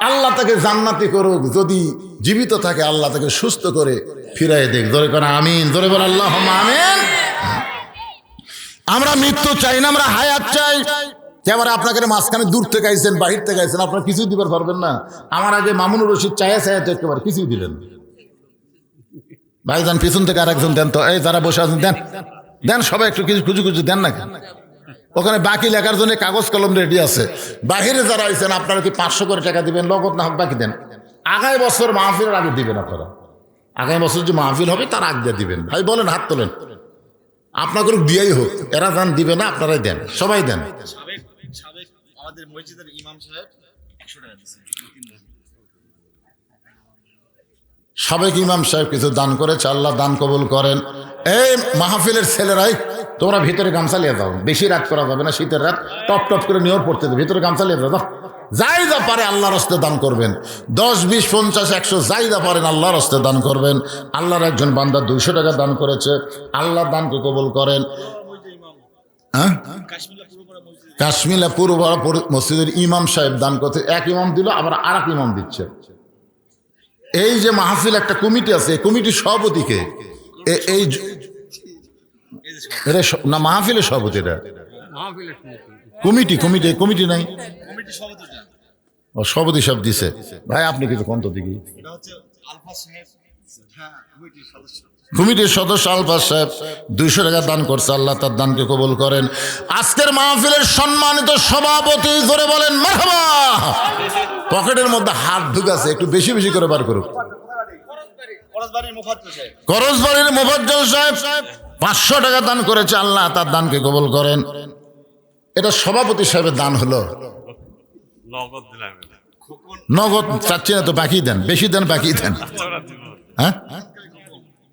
আল্লাহ তাকে জান্নাতি করুক, যদি জীবিত থাকে আল্লাহ তাকে সুস্থ করে ফিরাই দেখ। জোরে করে আমিন, জোরে বলে আল্লাহ আমিন। আমরা মৃত্যু চাই না, আমরা হায়াত চাই। এবারে আপনাকে মাঝখানে দূর থেকে আইছেন, বাহির থেকে আইছেন, আপনারা কিছুই দিবার পারবেন না। আমার আগে মামুনুর রশিদ চায়া চায়া একেবারে কিছুই দিলেন। ভাইজান পিছন থেকে আরেকজন দেন তো, এই যারা বসে আছেন দেন, দেন সবাই একটু কিছু খুঁজে খুঁজে দেন না। ওখানে বাকি লেখার জন্য কাগজ কলম রেডি আছে। বাহিরে যারা আইছেন আপনারা কি 500 করে টাকা দিবেন, নগদ না হোক বাকি দেন। আগামী বছর মাহফিলের আগে দিবেন আপনারা। আগামী বছর যে মাহফিল হবে তার আগে দিবেন। ভাই বলেন, হাত তোলেন। আপনাদের দিয়াই হোক, এরা যান দিবে না, আপনারাই দেন, সবাই দেন। আমাদের মসজিদের ইমাম সাহেব 100 টাকা দিয়েছেন। সাবেক ইমাম সাহেব কিছু দান করেছে, আল্লাহ দান কবুল করেন। এই মাহফিলের ছেলেরাই তোমরা ভিতরে গামছা লিয়ে যাও, বেশি রাত করা যাবে না, শীতের রাত টপ টপ করে নিয়র পড়তে দেবে, ভিতরে গামছা লিয়ে যাও। যাই যা পারে আল্লাহর হস্তে দান করবেন, 10, 20, 50, 100 যাই যা পারেন আল্লাহর হস্তে দান করবেন। আল্লাহর একজন বান্দা 200 টাকা দান করেছে, আল্লাহ দানকে কবুল করেন। হ্যাঁ, কাশ্মীরা পূর্ব মসজিদের ইমাম সাহেব দান করতে, এক ইমাম দিল, আবার আর এক ইমাম দিচ্ছে। এই যে মাহফিল একটা কমিটি আছে, এই কমিটির সভাপতিকে এই না মাহফিলের সভাপতি, এটা কমিটি কমিটি কমিটি নাই, ও সভাপতি সব দিছে। ভাই আপনি কিছু কন্ত দিকে কমিটির সদস্য আলফাজ সাহেব 200 টাকা দান করছে, আল্লাহ তার দানকে কবুল করেন। আজকের মাহফিলের সম্মানিত সভাপতি, জোরে বলেন মারহাবা। পকেটের মধ্যে হাত ঢুকাছে, একটু বেশি বেশি করে বার করুক। করজবাড়ির মোফাজ্জল সাহেব 500 টাকা দান করেছে, আল্লাহ তার দানকে কবুল করেন। এটা সভাপতি সাহেবের দান হলো। নগদ চাচ্ছি না তো, বাকি দেন, বেশি দেন, বাকি দেন। হ্যাঁ,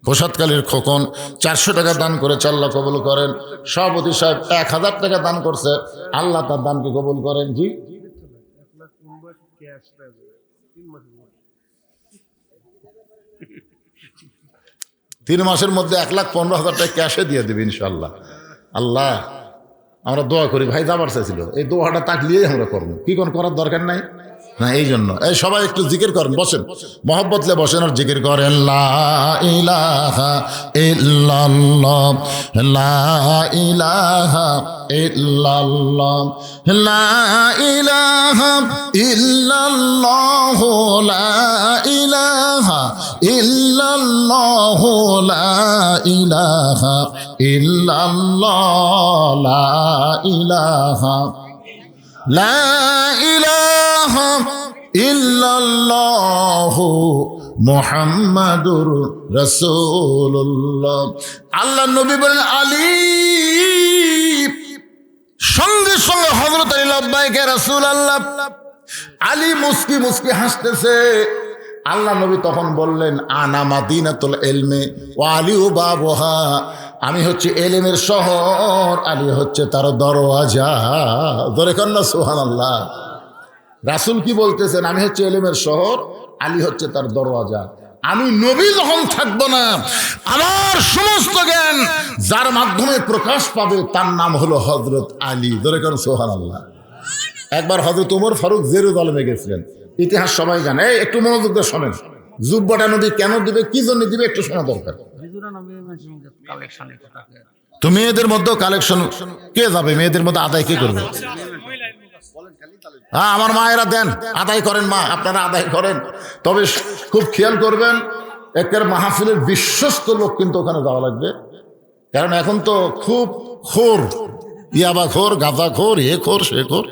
প্রসাদকালীর খোকন 400 টাকা দান করেছে, আল্লাহ কবুল করেন। সভাপতি সাহেব 1000 টাকা দান করছে, আল্লাহ তার দানকে কবুল করেন। জি 3 মাসের মধ্যে 1,15,000 টাকা ক্যাশে দিয়ে দেবে ইনশাল্লাহ। আল্লাহ আমরা দোয়া করি, ভাই যাবার চাইছিল, এই দোয়াটা তাকলিয়েই আমরা করবো, কি কোন করার দরকার নাই না। এই জন্য এই সবাই একটু জিকির করেন, বসেন মহব্বতলে বসেন আর জিকির করেন, লা ইলাহা ইল্লাল্লাহ, লা ইলাহা ইল্লাল্লাহ, লা ইলাহা ইল্লাল্লাহ, লা ইলাহা ইল্লাল্লাহ, লা ইলাহা ইল্লাল্লাহ, লা ইলাহা লা ইলাহা ইল্লাল্লাহ মুহাম্মাদুর রাসূলুল্লাহ। আল্লাহ নবী বলেন আলী, সঙ্গে সঙ্গে হযরত আলী লাব্বাইক ইয়া রাসূলুল্লাহ। আলী মুস্কি মুস্কি হাসতেছে। আল্লাহ নবী তখন বললেন আনা মাদিনাতুল ইলমি ওয়া আলী বাবুহা, আমি হচ্ছে এলেমের শহর, আলী হচ্ছে তার দরওয়াজা। ধরে কন্যা সুবহানাল্লাহ। রাসূল কি বলতেছেন? আমি হচ্ছে এলেমের শহর, আলী হচ্ছে তার দরওয়াজা। আমি নবী যখন থাকবো না, আমার সমস্ত জ্ঞান যার মাধ্যমে প্রকাশ পাবে তার নাম হলো হযরত আলী। ধরে কন্যা সুবহানাল্লাহ। একবার হযরত ওমর ফারুক জেরুজালেমে গেছিলেন, ইতিহাস সবাই জানে। এই একটু মনোযোগ দিয়ে শোনেন, জুব্বাটা নবী কেন দিবে, কি জন্য দিবে, একটু শোনা দরকার। তো মেয়েদের মধ্যেও কালেকশন কে যাবে? মেয়েদের মধ্যে আদায় কে করবে? হ্যাঁ, আমার মায়েরা দেন, আদায় করেন, মা আপনারা আদায় করেন। তবে খুব খেয়াল করবেন, একের মাহফিলের বিশ্বস্ত লোক কিন্তু ওখানে যাওয়া লাগবে। কারণ এখন তো খুব খোর, ইয়াবা খোর, গাঁজা খোর, এ খোর সে খোর,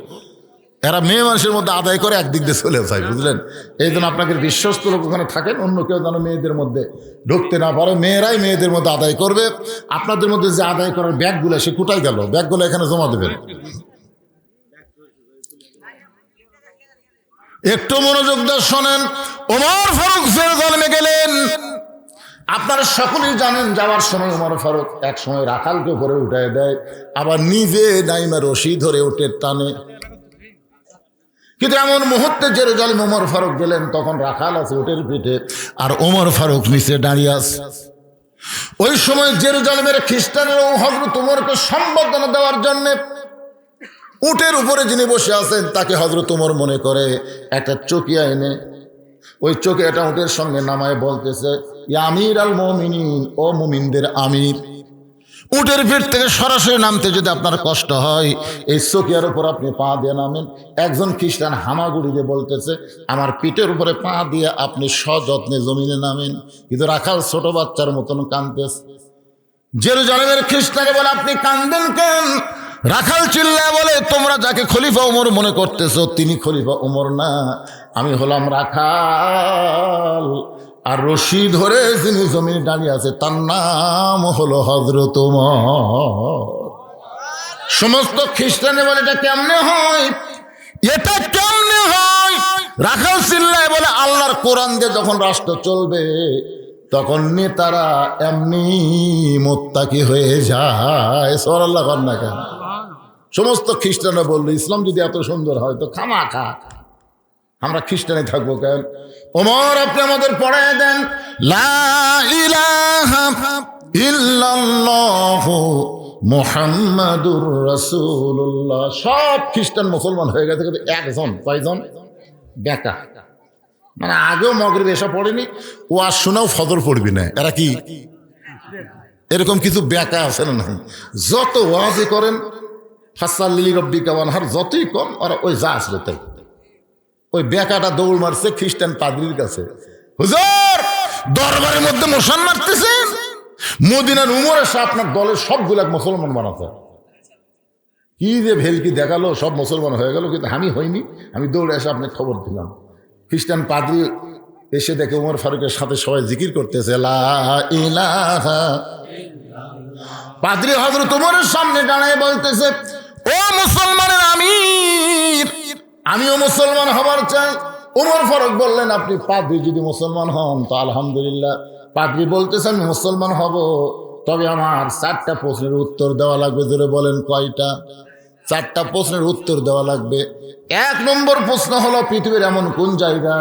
এরা মেয়ে মানুষের মধ্যে আদায় করে একদিক দিয়ে চলে যায়, বুঝলেন? এই জন্য আপনাকে বিশ্বস্ত লোক ওখানে থাকেন, অন্য কেউ যেন মেয়েদের মধ্যে ঢুকতে না পারে। মেয়েরাই মেয়েদের মধ্যে আদায় করবে। আপনাদের মধ্যে যে আদায় করার ব্যাগগুলো, সে কোথায় গেল? ব্যাগগুলো এখানে জমা দেবেন। একটু মনোযোগ দিয়ে শোনেন। ওমর ফারুক জেরুজালেমে গেলেন। আপনারা সকলেই জানেন, যাওয়ার সময় ওমর ফারুক এক সময় রাখালকে উপরে উঠায় দেয়, আবার নিজে নাইমা রশি ধরে উঠে টানে। কিন্তু এমন মুহূর্তে জেরুজালেম ওমর ফারুক গেলেন, তখন রাখাল আছে উটের পিঠে, আর ওমর ফারুক নিচে দাঁড়িয়ে আছে। ওই সময় জেরুজালেমের খ্রিস্টানেরা হযরত ওমরকে সম্বর্ধনা দেওয়ার জন্য উটের উপরে যিনি বসে আছেন তাকে হযরত ওমর মনে করে একটা চকিয়া এনে ওই চকিয়াটা উটের সঙ্গে নামায় বলতেছে, ইয়া আমির আল মুমিনিন, ও মুমিনদের আমির। উটের পিঠ থেকে সরাসরি নামতে যদি আপনার কষ্ট হয়, এই চকিয়ার উপর আপনি পা দিয়ে নামেন। একজন খ্রিস্টান হামাগুড়ি দিয়ে বলতেছে, আমার পিঠের উপরে পা দিয়ে আপনি সযত্নে জমিনে নামেন। কিন্তু রাখাল ছোট বাচ্চার মতন কাঁদতেছে। জেরুজালেমের খ্রিস্টানে বলে, আপনি কাঁদেন কেন? রাখাল চিল্লায় বলে, তোমরা যাকে খলিফা ওমর মনে করতেছ তিনি খলিফা ওমর না, আমি হলাম রাখাল। আর রশি ধরে যিনি জমিনে দাঁড়িয়ে আছে তার নাম হলো হযরত ওমর। সমস্ত খ্রিস্টানে বলে, এটা কেমনে হয়, এটা কেমনে হয়? রাখাল চিল্লায় বলে, আল্লাহর কোরআন দিয়ে যখন রাষ্ট্র চলবে তখন নেতারা এমনি মোত্তাকি হয়ে যায়। সুবহানাল্লাহ না কেন? সমস্ত খ্রিস্টানরা বললো, ইসলাম যদি এত সুন্দর হয় তো খামাখা আমরা খ্রিস্টানে থাকবো কেন? ওমর, আপনি আমাদের পড়ায় দেন, লা ইলাহা ইল্লাল্লাহ মুহাম্মাদুর রাসূলুল্লাহ। সব খ্রিস্টান মুসলমান হয়ে গেছে, কিন্তু একজন, কয়জন? বেকা। মানে আগেও মগরিব এসব পড়েনি, ওয়াজ শোনাও ফজর পড়বি না। এরা কি এরকম কিছু বেকা আছে না? যত ওয়াজই করেন ফাসাল্লি রব্বিকা ওয়ানহার, যতই কম ওরা ওই যা আসলে তাই। ওই বেকাটা দৌড় মারছে খ্রিস্টান পাদ্রীর কাছে, হুজুর দরবারের মধ্যে মশান মারতেছেন, মদিনার উমর এসে আপনার দলের সবগুলা মুসলমান বানাতে। কি যে ভেলকি দেখালো, সব মুসলমান হয়ে গেল, কিন্তু আমি হইনি। আমি দৌড়ে এসে আপনাকে খবর দিলাম। খ্রিস্টান পাদ্রী এসে দেখে ওমর ফারুকের সাথে সবাই জিকির করতেছে, লা ইলাহা। পাদ্রী হযরত ওমরের সামনে দাঁড়ায় বলতেছে, ও মুসলমানের আমির, আমিও মুসলমান হবার চাই। ওমর ফারুক বললেন, আপনি পাদ্রী যদি মুসলমান হন তো আলহামদুলিল্লাহ, পাদ্রী বলতেছে আমি মুসলমান হব, তবে আমার 4টা প্রশ্নের উত্তর দেওয়া লাগবে। জোরে বলেন কয়টা? 4টা প্রশ্নের উত্তর দেওয়া লাগবে। 1 নম্বর প্রশ্ন হলো পৃথিবীর এমন কোন জায়গা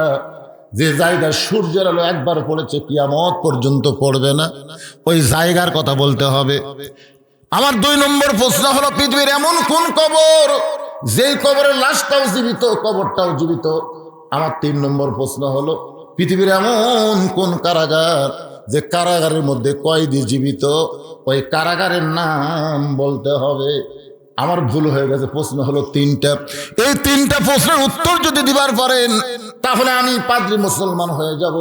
যে জায়গায় সূর্যের আলো একবার পড়েছে কিয়ামত পর্যন্ত পড়বে না, ওই জায়গার কথা বলতে হবে। আমার 2 নম্বর প্রশ্ন হলো পৃথিবীর এমন কোন কবর যেই কবরের লাশটাও জীবিত, কবরটাও জীবিত। আমার 3 নম্বর প্রশ্ন হলো পৃথিবীর এমন কোন কারাগার যে কারাগারের মধ্যে কয়েদি জীবিত, ওই কারাগারের নাম বলতে হবে। আমার ভুল হয়ে গেছে, প্রশ্ন হলো 3টা। এই 3টা প্রশ্নের উত্তর যদি দিবার পারেন তাহলে আমি পাদ্রী মুসলমান হয়ে যাব।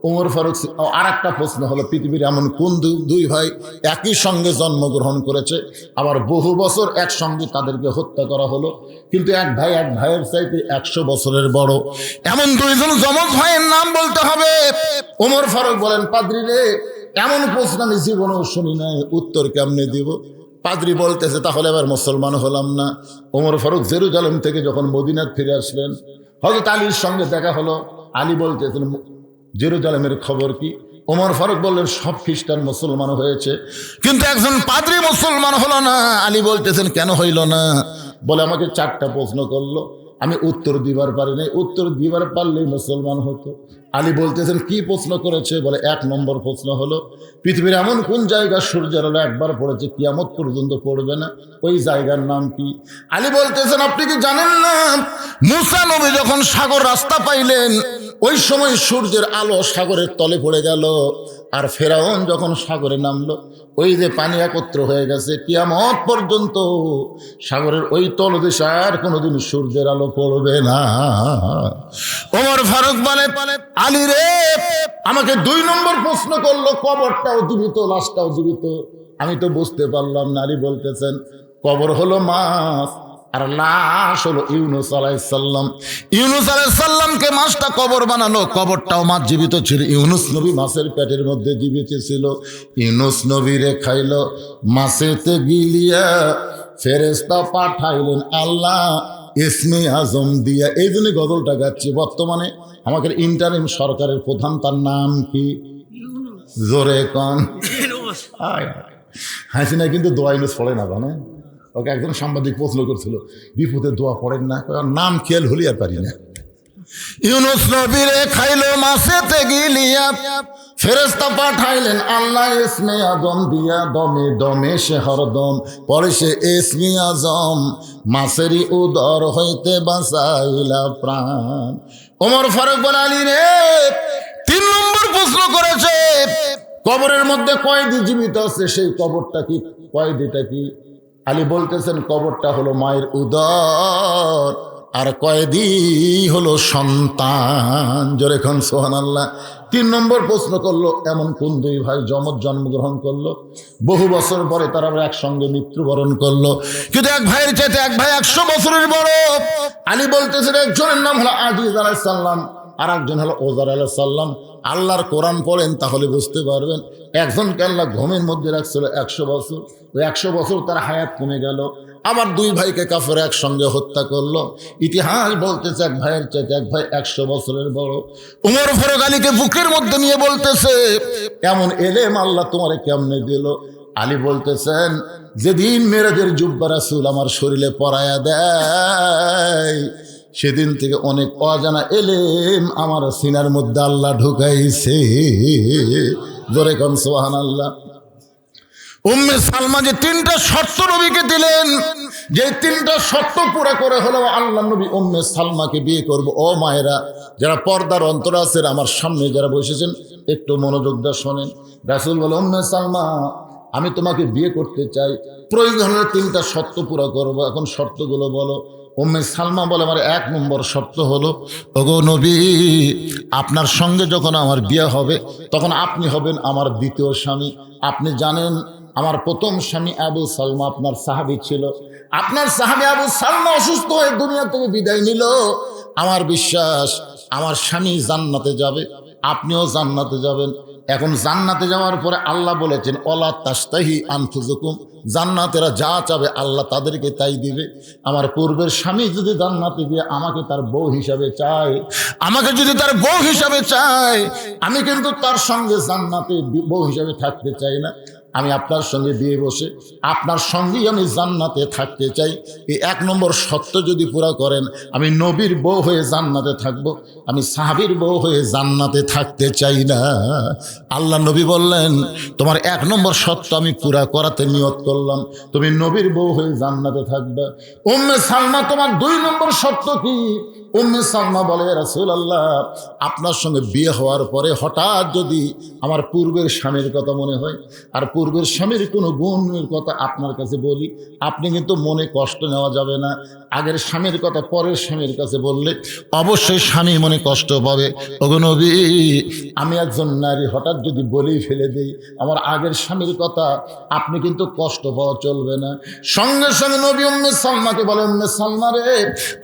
উমর ফারুক। আর একটা প্রশ্ন হলো পৃথিবীর এমন কোন দুই ভাই একই সঙ্গে জন্মগ্রহণ করেছে, আবার বহু বছর একসঙ্গে তাদেরকে হত্যা করা হলো, কিন্তু এক ভাইয়ের চাইতে 100 বছরের বড়। এমন 2জন যমজ ভাইয়ের নাম বলতে হবে। উমর ফারুক বলেন, পাদ্রী রে, এমন প্রশ্ন আমি জীবনেও শুনি নাই, উত্তর কেমনে দিব? পাদ্রী বলতেছে, তাহলে এবার মুসলমান হলাম না। ওমর ফারুক জেরুজালেম থেকে যখন মদিনায় ফিরে আসলেন, হযরত আলীর সঙ্গে দেখা হলো। আলী বলতেছেন, জেরুজালেমের খবর কি? ওমর ফারুক বললেন, সব খ্রিস্টান মুসলমান হয়েছে, কিন্তু একজন পাদ্রী মুসলমান হলো না। আলী বলতেছেন, কেন হইল না? বলে, আমাকে 4টা প্রশ্ন করলো, আমি উত্তর দিবার পারি নাই, উত্তর দিবার পারলেই মুসলমান হতো। আলী বলতেছেন, কি প্রশ্ন করেছে? বলে, 1 নম্বর প্রশ্ন হলো পৃথিবীর এমন কোন জায়গা সূর্যের আলো একবার পড়েছে কিয়ামত পর্যন্ত পড়বে না, ওই জায়গার নাম কি? আলী বলতেছেন, আপনি কি জানেন না মুসা নবী যখন সাগর রাস্তা পাইলেন, ওই সময় সূর্যের আলো সাগরের তলে পড়ে গেল, আর ফেরাউন যখন সাগরে নামলো, ওই যে পানি একত্র হয়ে গেছে, কিয়ামত পর্যন্ত সাগরের ওই তলদেশে আর কোনোদিন সূর্যের আলো পড়বে না। ওমর ফারুক বলে, আলী রে, আমাকে 2 নম্বর প্রশ্ন করলো, কবরটাও জীবিত লাশটাও জীবিত, আমি তো বুঝতে পারলাম না। আলী বলতেছেন, কবর হলো মাছ আর লাশ হলো ইউনুস আলাইহিস সালাম। ইউনুস আলাইহিস সালামকে মাছটা কবর বানালো, কবরটাও মাছ জীবিত ছিল। ইউনুস নবী মাছের পেটের মধ্যে জীবিত ছিল। ইউনুস নবীরে খাইলো মাছেতে গিলিয়া, ফেরেশতা পাঠাইলেন আল্লাহ ইসমে আজম দিয়া। এই জন্য গজলটা গাচ্ছি। বর্তমানে আমাদের ইন্টারিম সরকারের প্রধান, তার নাম কি? জোরে কন। হাসিনা কিন্তু দোয়া ইউনুস পড়ে না, জানে? ওকে একজন সাংবাদিক প্রশ্ন করছিল, বিপদে দোয়া পড়েন না? নাম খেয়াল হলি আর পারি না। ইউনুস নবীরে খাইলো মাছেতে গিলিয়া, ফেরেশতা পাঠাইলেন আল্লাহ ইসমে আজম দিয়া, দমে দমে সে হরদম পরে সে ইসমে আজম, মাছেরই উদর হইতে বাঁচাইলা প্রাণ। ওমর ফারুক বলে, আলী রে, 3 নম্বর প্রশ্ন করেছে, কবরের মধ্যে কয়েদি জীবিত আছে, সেই কবরটা কি, কয়েদিটা কি? আলী বলতেছেন, কবরটা হলো মায়ের উদর, আর কয়েদি হলো সন্তান। জোরে খান সুবহানাল্লাহ। 3 নম্বর প্রশ্ন করলো, এমন কোন 2 ভাই যমজ জন্মগ্রহণ করলো, বহু বছর পরে তারা একসঙ্গে মৃত্যুবরণ করলো, কিন্তু এক ভাইয়ের চাইতে এক ভাই 100 বছরের বড়। আলী বলতেছেন, একজনের নাম হলো আজিজ আলাইহিস সালাম, আর একজন হলো ওজার আলাইহিস সালাম। আল্লাহর কোরআন পড়েন তাহলে বুঝতে পারবেন। একজনকে আল্লাহ ঘুমের মধ্যে রাখছিল 100 বছর, ওই 100 বছর তার হায়াত কমে গেল। আবার 2 ভাইকে কাফের একসঙ্গে হত্যা করলো। ইতিহাস বলতেছে এক ভাইয়ের চাইতে এক ভাই 100 বছরের বড়। উমর ফারুক আলীকে বুকের মধ্যে নিয়ে বলতেছে, এমন এলেম আল্লাহ তোমারে কেমনে দিল? আলী বলতেছেন, যেদিন মেরাজের জুব্বা রাসূল আমার শরীরে পরায়া দেয়, সেদিন থেকে অনেক অজানা এলেম আমার সিনার মধ্যে আল্লাহ ঢুকাইছে। জোরে কোন সুবহানাল্লাহ। উম্মে সালমা যে 3টা শর্ত নবীকে দিলেন, যে 3টা শর্ত পুরো করে হলো আল্লাহ নবী উম্মে সালমাকে বিয়ে করব। ও মায়েরা, যারা পর্দার অন্তর আছেন, আমার সামনে যারা বসেছেন, একটু মনোযোগ দিয়ে শোনেন। রাসূল বলে, উম্মে সালমা, আমি তোমাকে বিয়ে করতে চাই, প্রয়োজন হলে 3টা শর্ত পুরো করব। এখন শর্তগুলো বলো। উম্মে সালমা বলে, আমার 1 নম্বর শর্ত হলো, ওগো নবী, আপনার সঙ্গে যখন আমার বিয়ে হবে তখন আপনি হবেন আমার 2য় স্বামী। আপনি জানেন আমার প্রথম স্বামী আবু সালমা আপনার সাহাবী ছিল। আপনার সাহাবী আবু সালমা অসুস্থ হয়ে দুনিয়া থেকে বিদায় নিল। আমার বিশ্বাস আমার স্বামী জান্নাতে যাবে, আপনিও জান্নাতে যাবেন। এখন জান্নাতে যাওয়ার পরে আল্লাহ বলেছেন ওয়ালা তাস্তাহি আনফুসুকুম, জান্নাতেরা যা চাবে আল্লাহ তাদেরকে তাই দিবে। আমার পূর্বের স্বামী যদি জান্নাতে গিয়ে আমাকে তার বউ হিসাবে চায়, আমাকে যদি তার বউ হিসাবে চায়, আমি কিন্তু তার সঙ্গে জান্নাতে বউ হিসাবে থাকতে চাই না। আমি আপনার সঙ্গে বিয়ে বসে আপনার সঙ্গেই আমি জান্নাতে থাকতে চাই। এই 1 নম্বর শর্ত যদি পুরা করেন, আমি নবীর বউ হয়ে জান্নাতে থাকব, আমি সাহাবীর বউ হয়ে জান্নাতে থাকতে চাই না। আল্লাহ নবী বললেন তোমার 1 নম্বর শর্ত আমি পুরা করাতে নিয়ত করলাম, তুমি নবীর বউ হয়ে জান্নাতে থাকবে। উম্মে সালমা তোমার 2 নম্বর শর্ত কি? উম্মে সালমা বলে রাসূলুল্লাহ, আপনার সঙ্গে বিয়ে হওয়ার পরে হঠাৎ যদি আমার পূর্বের স্বামীর কথা মনে হয় আর পূর্বের স্বামীর কোনো গুণের কথা আপনার কাছে বলি, আপনি কিন্তু মনে কষ্ট নেওয়া যাবে না। আগের স্বামীর কথা পরের স্বামীর কাছে বললে অবশ্যই স্বামী মনে কষ্ট পাবে। ওগো নবী, আমি একজন নারী হঠাৎ যদি বলেই ফেলে দিই আমার আগের স্বামীর কথা, আপনি কিন্তু কষ্ট পাওয়া চলবে না। সঙ্গে সঙ্গে নবী উম্মে সালমাকে বলে, উম্মে সালমা রে,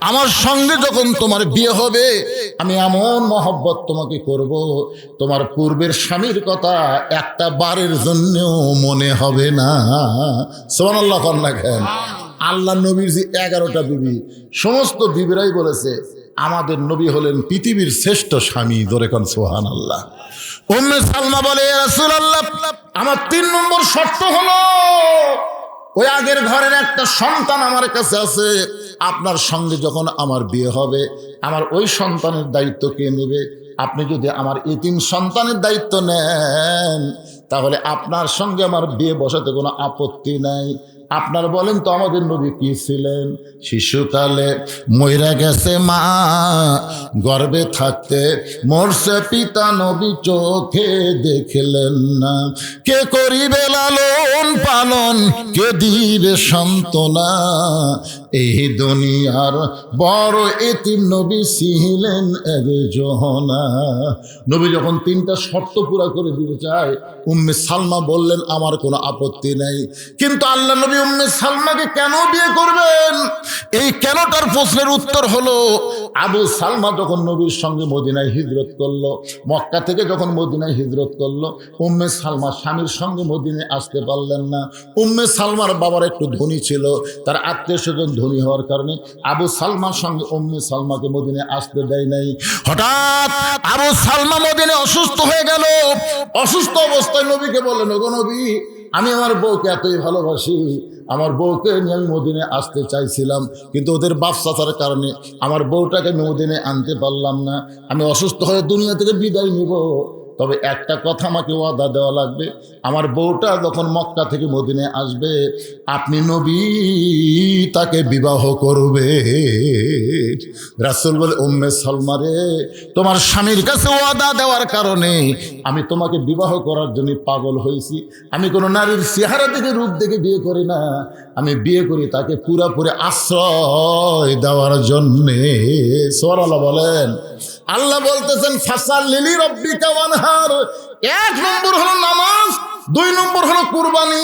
আমার সঙ্গে যখন তোমার বিয়ে হবে আমি এমন মহব্বত তোমাকে করব, তোমার পূর্বের স্বামীর কথা একটা বারের জন্যও মনে হবে না। সুবহানাল্লাহ কন্যা খান। আল্লাহ নবীর যে 11টা বিবি, সমস্ত বিবিরাই বলেছে আমাদের নবী হলেন পৃথিবীর শ্রেষ্ঠ স্বামী। ধরে কোন সুবহানাল্লাহ। উম্মে সালমা বলে রাসূলুল্লাহ, আমার 3 নম্বর শর্ত হলো ওই আগের ঘরের একটা সন্তান আমার কাছে আছে, আপনার সঙ্গে যখন আমার বিয়ে হবে আমার ওই সন্তানের দায়িত্ব কে নেবে? আপনি যদি আমার এতিম সন্তানের দায়িত্ব নেন তাহলে আপনার সঙ্গে আমার বিয়ে বসাতে কোনো আপত্তি নাই। আপনার বলেন তো আমাদের নবী কি ছিলেন? শিশুকালে মইরা গেছে মা, গর্ভে থাকতে মরছে পিতা, নবী চোখে দেখলেন না। কে করিবে লালন পালন, কে দিবে সান্ত্বনা, এই দুনিয়ার বড় এতিম নবী ছিলেন একজনা। নবী যখন 3টা শর্ত পুরা করে দিতে চায়, উম্মে সালমা বললেন আমার কোনো আপত্তি নাই। কিন্তু আল্লাহ নবী উম্মে সালমাকে কেন বিয়ে করবেন? এই কেনটার প্রশ্নের উত্তর হলো, আবু সালমা যখন নবীর সঙ্গে মদিনায় হিজরত করলো, মক্কা থেকে যখন মদিনায় হিজরত করলো, উম্মে সালমা স্বামীর সঙ্গে মদিনায় আসতে পারলেন না। উম্মে সালমার বাবার একটু ধনী ছিল, তার আত্মীয় স্বজন ধনী হওয়ার কারণে আবু সালমার সঙ্গে উম্মে সালমাকে মদিনায় আসতে দেয় নাই। হঠাৎ আবু সালমা মদিনায় অসুস্থ হয়ে গেল। অসুস্থ অবস্থায় নবীকে বললেন, ওগো নবী, আমি আমার বউকে এতই ভালোবাসি, আমার বউকে নিয়ে আমি মদিনায় আসতে চাইছিলাম, কিন্তু ওদের বাপ চাচার কারণে আমার বউটাকে আমি মদিনায় আনতে পারলাম না। আমি অসুস্থ হয়ে দুনিয়া থেকে বিদায় নিব, তবে একটা কথা আমাকে ওয়াদা দেওয়া লাগবে, আমার বউটা যখন মক্কা থেকে মদিনায় আসবে আপনি নবী তাকে বিবাহ করবে। রাসূল বলে, উম্মে সালমা রে, তোমার স্বামীর কাছে ওয়াদা দেওয়ার কারণে আমি তোমাকে বিবাহ করার জন্য পাগল হয়েছি। আমি কোনো নারীর চেহারা দেখে রূপ দেখে বিয়ে করি না, আমি বিয়ে করি তাকে পুরাপুরি আশ্রয় দেওয়ার জন্যে। সুবহানাল্লাহ বলেন। আল্লাহ বলতেছেন ফাসাল্লি রাব্বিকা ওয়ানহার। 1 নম্বর হলো নামাজ, 2 নম্বর হলো কুরবানি।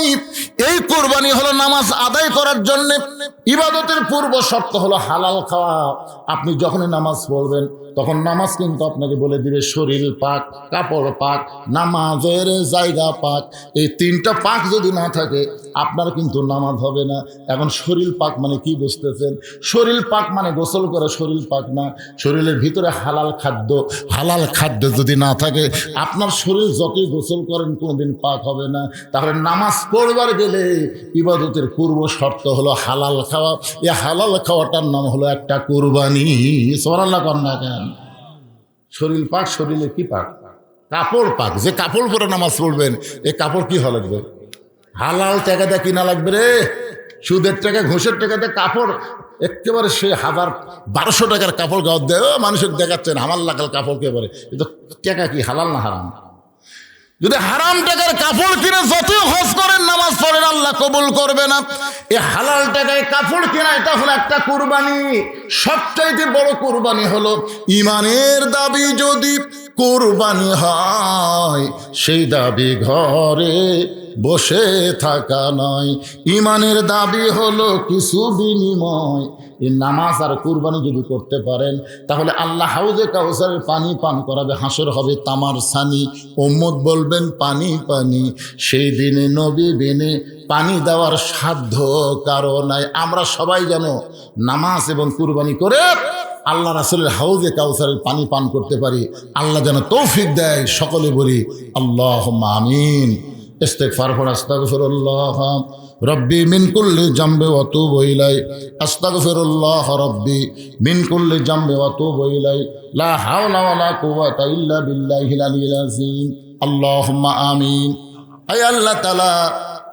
এই কুরবানি হলো নামাজ আদায় করার জন্য। ইবাদতের পূর্ব শর্ত হলো হালাল খাওয়া। আপনি যখনই নামাজ পড়বেন তখন নামাজ কিন্তু আপনাকে বলে দিবে শরীর পাক, কাপড় পাক, নামাজের জায়গা পাক। এই 3টা পাক যদি না থাকে আপনার কিন্তু নামাজ হবে না। এখন শরীর পাক মানে কি বুঝতেছেন? শরীর পাক মানে গোসল করে শরীর পাক না, শরীরের ভিতরে হালাল খাদ্য। হালাল খাদ্য যদি না থাকে আপনার শরীর যতই গোসল করেন কোনোদিন পাক হবে না। তাহলে নামাজ পড়বার গেলে ইবাদতের পূর্ব শর্ত হলো হালাল খাওয়া। এই হালাল খাওয়াটার নাম হলো একটা কুরবানি। সুবহানাল্লাহ কন্যা কেন? শরীর পাক, শরীরে কি পাক? কাপড় পাক। যে কাপড় পরে নামাজ পড়বেন এই কাপড় কি হওয়া লাগবে? হালাল টাকা দিয়ে কিনা লাগবে রে। সুদের টাকা ঘুষের টাকা দিয়ে কাপড় একেবারে সে 1200 টাকার কাপড় গাও দেয় মানুষের দেখাচ্ছেন আমার লাগাল কাপড় কে বলে। কিন্তু টাকা কি হালাল না হারাম? যদি হারাম টাকার কাপড় কিনে যতই হজ করেন নামাজ পড়েন আল্লাহ কবুল করবে না। এই হালাল টাকায় কাপড় কেনা এটা হলো একটা কুরবানি। সবচাইতে বড় কুরবানি হলো ইমানের দাবি যদি কুরবানি হয় সেই দাবি ঘরে বসে থাকা নয়। ইমানের দাবি হলো কিছু বিনিময়, এই নামাজ আর কুরবানি যদি করতে পারেন তাহলে আল্লাহ হাউজে কাউসারের পানি পান করাবে, হাসর হবে তামার সানি, উম্মত বলবেন পানি পানি। সেই দিনে নবী বিনে পানি দেওয়ার সাধ্য কারো নাই। আমরা সবাই যেন নামাজ এবং কুরবানি করে আল্লাহ রাসূলের হাউজে কাউসারের পানি পান করতে পারি। আল্লাহ যেন তৌফিক দেয়। সকলে বলি আল্লাহুম্মা আমিন। ইস্তিগফার পড়, আস্তাগফিরুল্লাহ রব্বি মিন কুল্লি জামবি ওয়া তুবু ইলাই, আস্তাগফিরুল্লাহ রব্বি মিন কুল্লি জামবি ওয়া তুবু ইলাই, লা হাওলা ওয়া লা কুওয়াতা ইল্লা বিল্লাহিল আলিয়্যিল আযীম। আল্লাহুম্মা আমিন। আয় আল্লাহ তাআলা,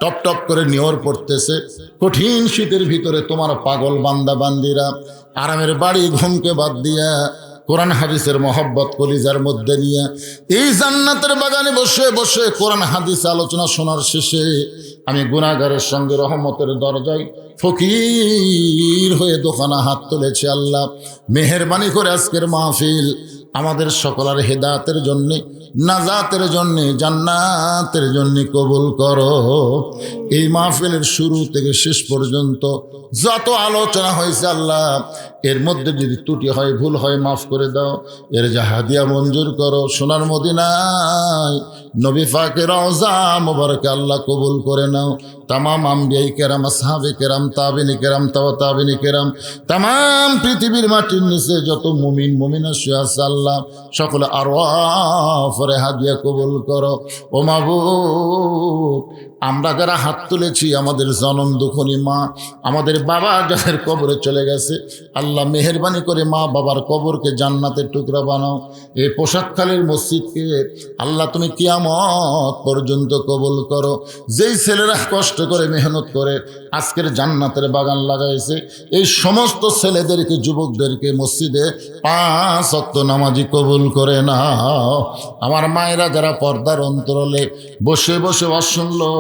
টপ টপ করে নিয়র পড়তেছে কঠিন শীতের ভিতরে তোমার পাগল বান্দা বান্দিরা আরামের বাড়ি ঘুমকে বাদ দিয়া কোরআন হাদিসের মহব্বত কলিজার মধ্যে নিয়ে এই জান্নাতের বাগানে বসে বসে কোরআন হাদিস আলোচনা শোনার শেষে আমি গুনাহগারের সঙ্গে রহমতের দরজায় ফকির হয়ে দোকানা হাত তুলেছি। আল্লাহ মেহেরবানি করে আজকের মাহফিল আমাদের সকলের হেদায়েতের জন্যে, নাজাতের জন্যে, জান্নাতের জন্যে কবুল করো। এই মাহফিলের শুরু থেকে শেষ পর্যন্ত যত আলোচনা হয়েছে আল্লাহ, এর মধ্যে যদি ত্রুটি হয়, ভুল হয়, মাফ করে দাও। এর যা হাদিয়া মঞ্জুর করো। সোনার মদিনায় নবী পাকের রওজা মুবারকে আল্লাহ কবুল করে নাও। তামাম আম্বিয়াই কেরাম, আসহাবে কেরাম, তাবিনী কেরাম, তাবিনী কেরাম, তামাম পৃথিবীর মাটির নিচে যত মুমিন মুমিনা শুয়ে আছে আল্লাহ, সকলে আরওয়াফে হাদিয়া কবুল করো। ও মাবুদ, আমরা যারা হাত তুলেছি, আমাদের জনম দুঃখনী মা, আমাদের বাবা যাদের কবরে চলে গেছে, আল্লাহ মেহেরবানি করে মা বাবার কবরকে জান্নাতের টুকরা বানাও। এই পোশাকখালীর মসজিদকে আল্লাহ তুমি কিয়ামত পর্যন্ত কবুল করো। যেই ছেলেরা কষ্ট করে মেহনত করে আজকের জান্নাতের বাগান লাগাইছে, এই সমস্ত ছেলেদেরকে, যুবকদেরকে মসজিদে 5 ওয়াক্ত নামাজি কবুল করে নাও। আমার মায়েরা যারা পর্দার অন্তরালে বসে বসে ওয়াজ শুনলো,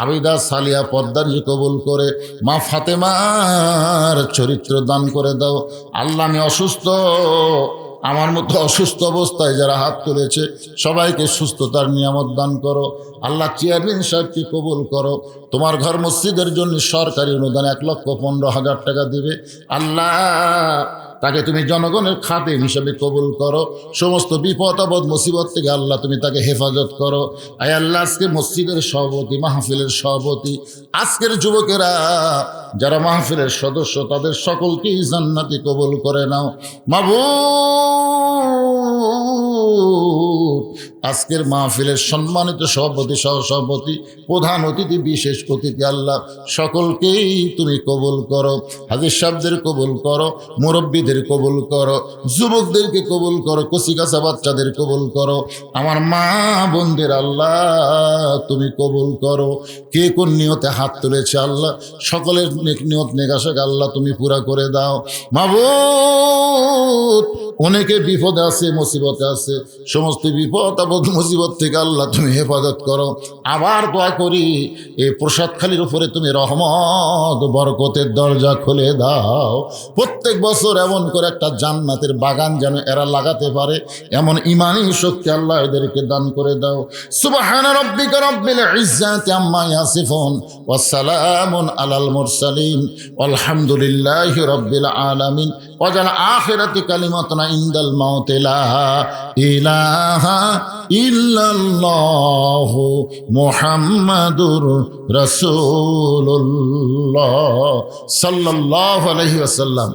আবিদা সালিয়া পর্দারি কবুল করে। মা ফাতেমার চরিত্র দান করে দাও। আল্লাহ আমি অসুস্থ, আমার মতো অসুস্থ অবস্থায় যারা হাত তুলেছে সবাইকে সুস্থতার নিয়ামত দান করো। আল্লাহ চেয়ারম্যান সাহেবকে কবুল করো। তোমার ঘর মসজিদের জন্য সরকারি অনুদান 1,15,000 টাকা দিবে। আল্লাহ তাকে তুমি জনগণের খাদেম হিসাবে কবুল করো। সমস্ত বিপদ আপদ মুসিবত থেকে আল্লাহ তুমি তাকে হেফাজত করো। আয় আল্লাহ, আজকে মসজিদের সভাপতি, মাহফিলের সভাপতি, আজকের যুবকেরা যারা মাহফিলের সদস্য, তাদের সকলকেই জান্নাতি কবুল করে নাও। মাবুদ, আজকের মাহফিলের সম্মানিত সভাপতি, সহসভাপতি, প্রধান অতিথি, বিশেষ অতিথি, আল্লাহ সকলকেই তুমি কবুল করো। হাজির সাহেবদের কবুল করো, মুরব্বীদের কবুল করো, যুবকদেরকে কবুল করো, কচিকাচা বাচ্চাদের কবুল করো। আমার মা বোনদের আল্লাহ তুমি কবুল করো। কে কোন নিয়তে হাত তুলেছে আল্লাহ, সকলের নিয়ত নেগাশাক আল্লাহ তুমি পুরা করে দাও। মাবুদ, অনেকে বিপদে আছে, মুসিবতে আছে, সমস্ত বিপদ আপদ মুসিবত থেকে আল্লাহ তুমি হেফাজত করো। আবার দোয়া করি, এই প্রসাদখালির উপরে তুমি রহমত বরকতের দরজা খুলে দাও। প্রত্যেক বছর এমন করে একটা জান্নাতের বাগান যেন এরা লাগাতে পারে, এমন ইমানি শক্তি আল্লাহ এদেরকে দান করে দাও। সুবহান রাব্বিকা রাব্বিল ইজ্জাতি আম্মা ইয়াসিফুন ওয়া সালামুন আলাল মুরসালিন আলহামদুলিল্লাহি রাব্বিল আলামিন। ওয়াজাল আখিরাতি কালিমাতুনা ইনদাল মাউতি লা ইলাহা ইল্লাল্লাহু মুহাম্মাদুর রাসূলুল্লাহ সাল্লাল্লাহু আলাইহি ওয়াসাল্লাম।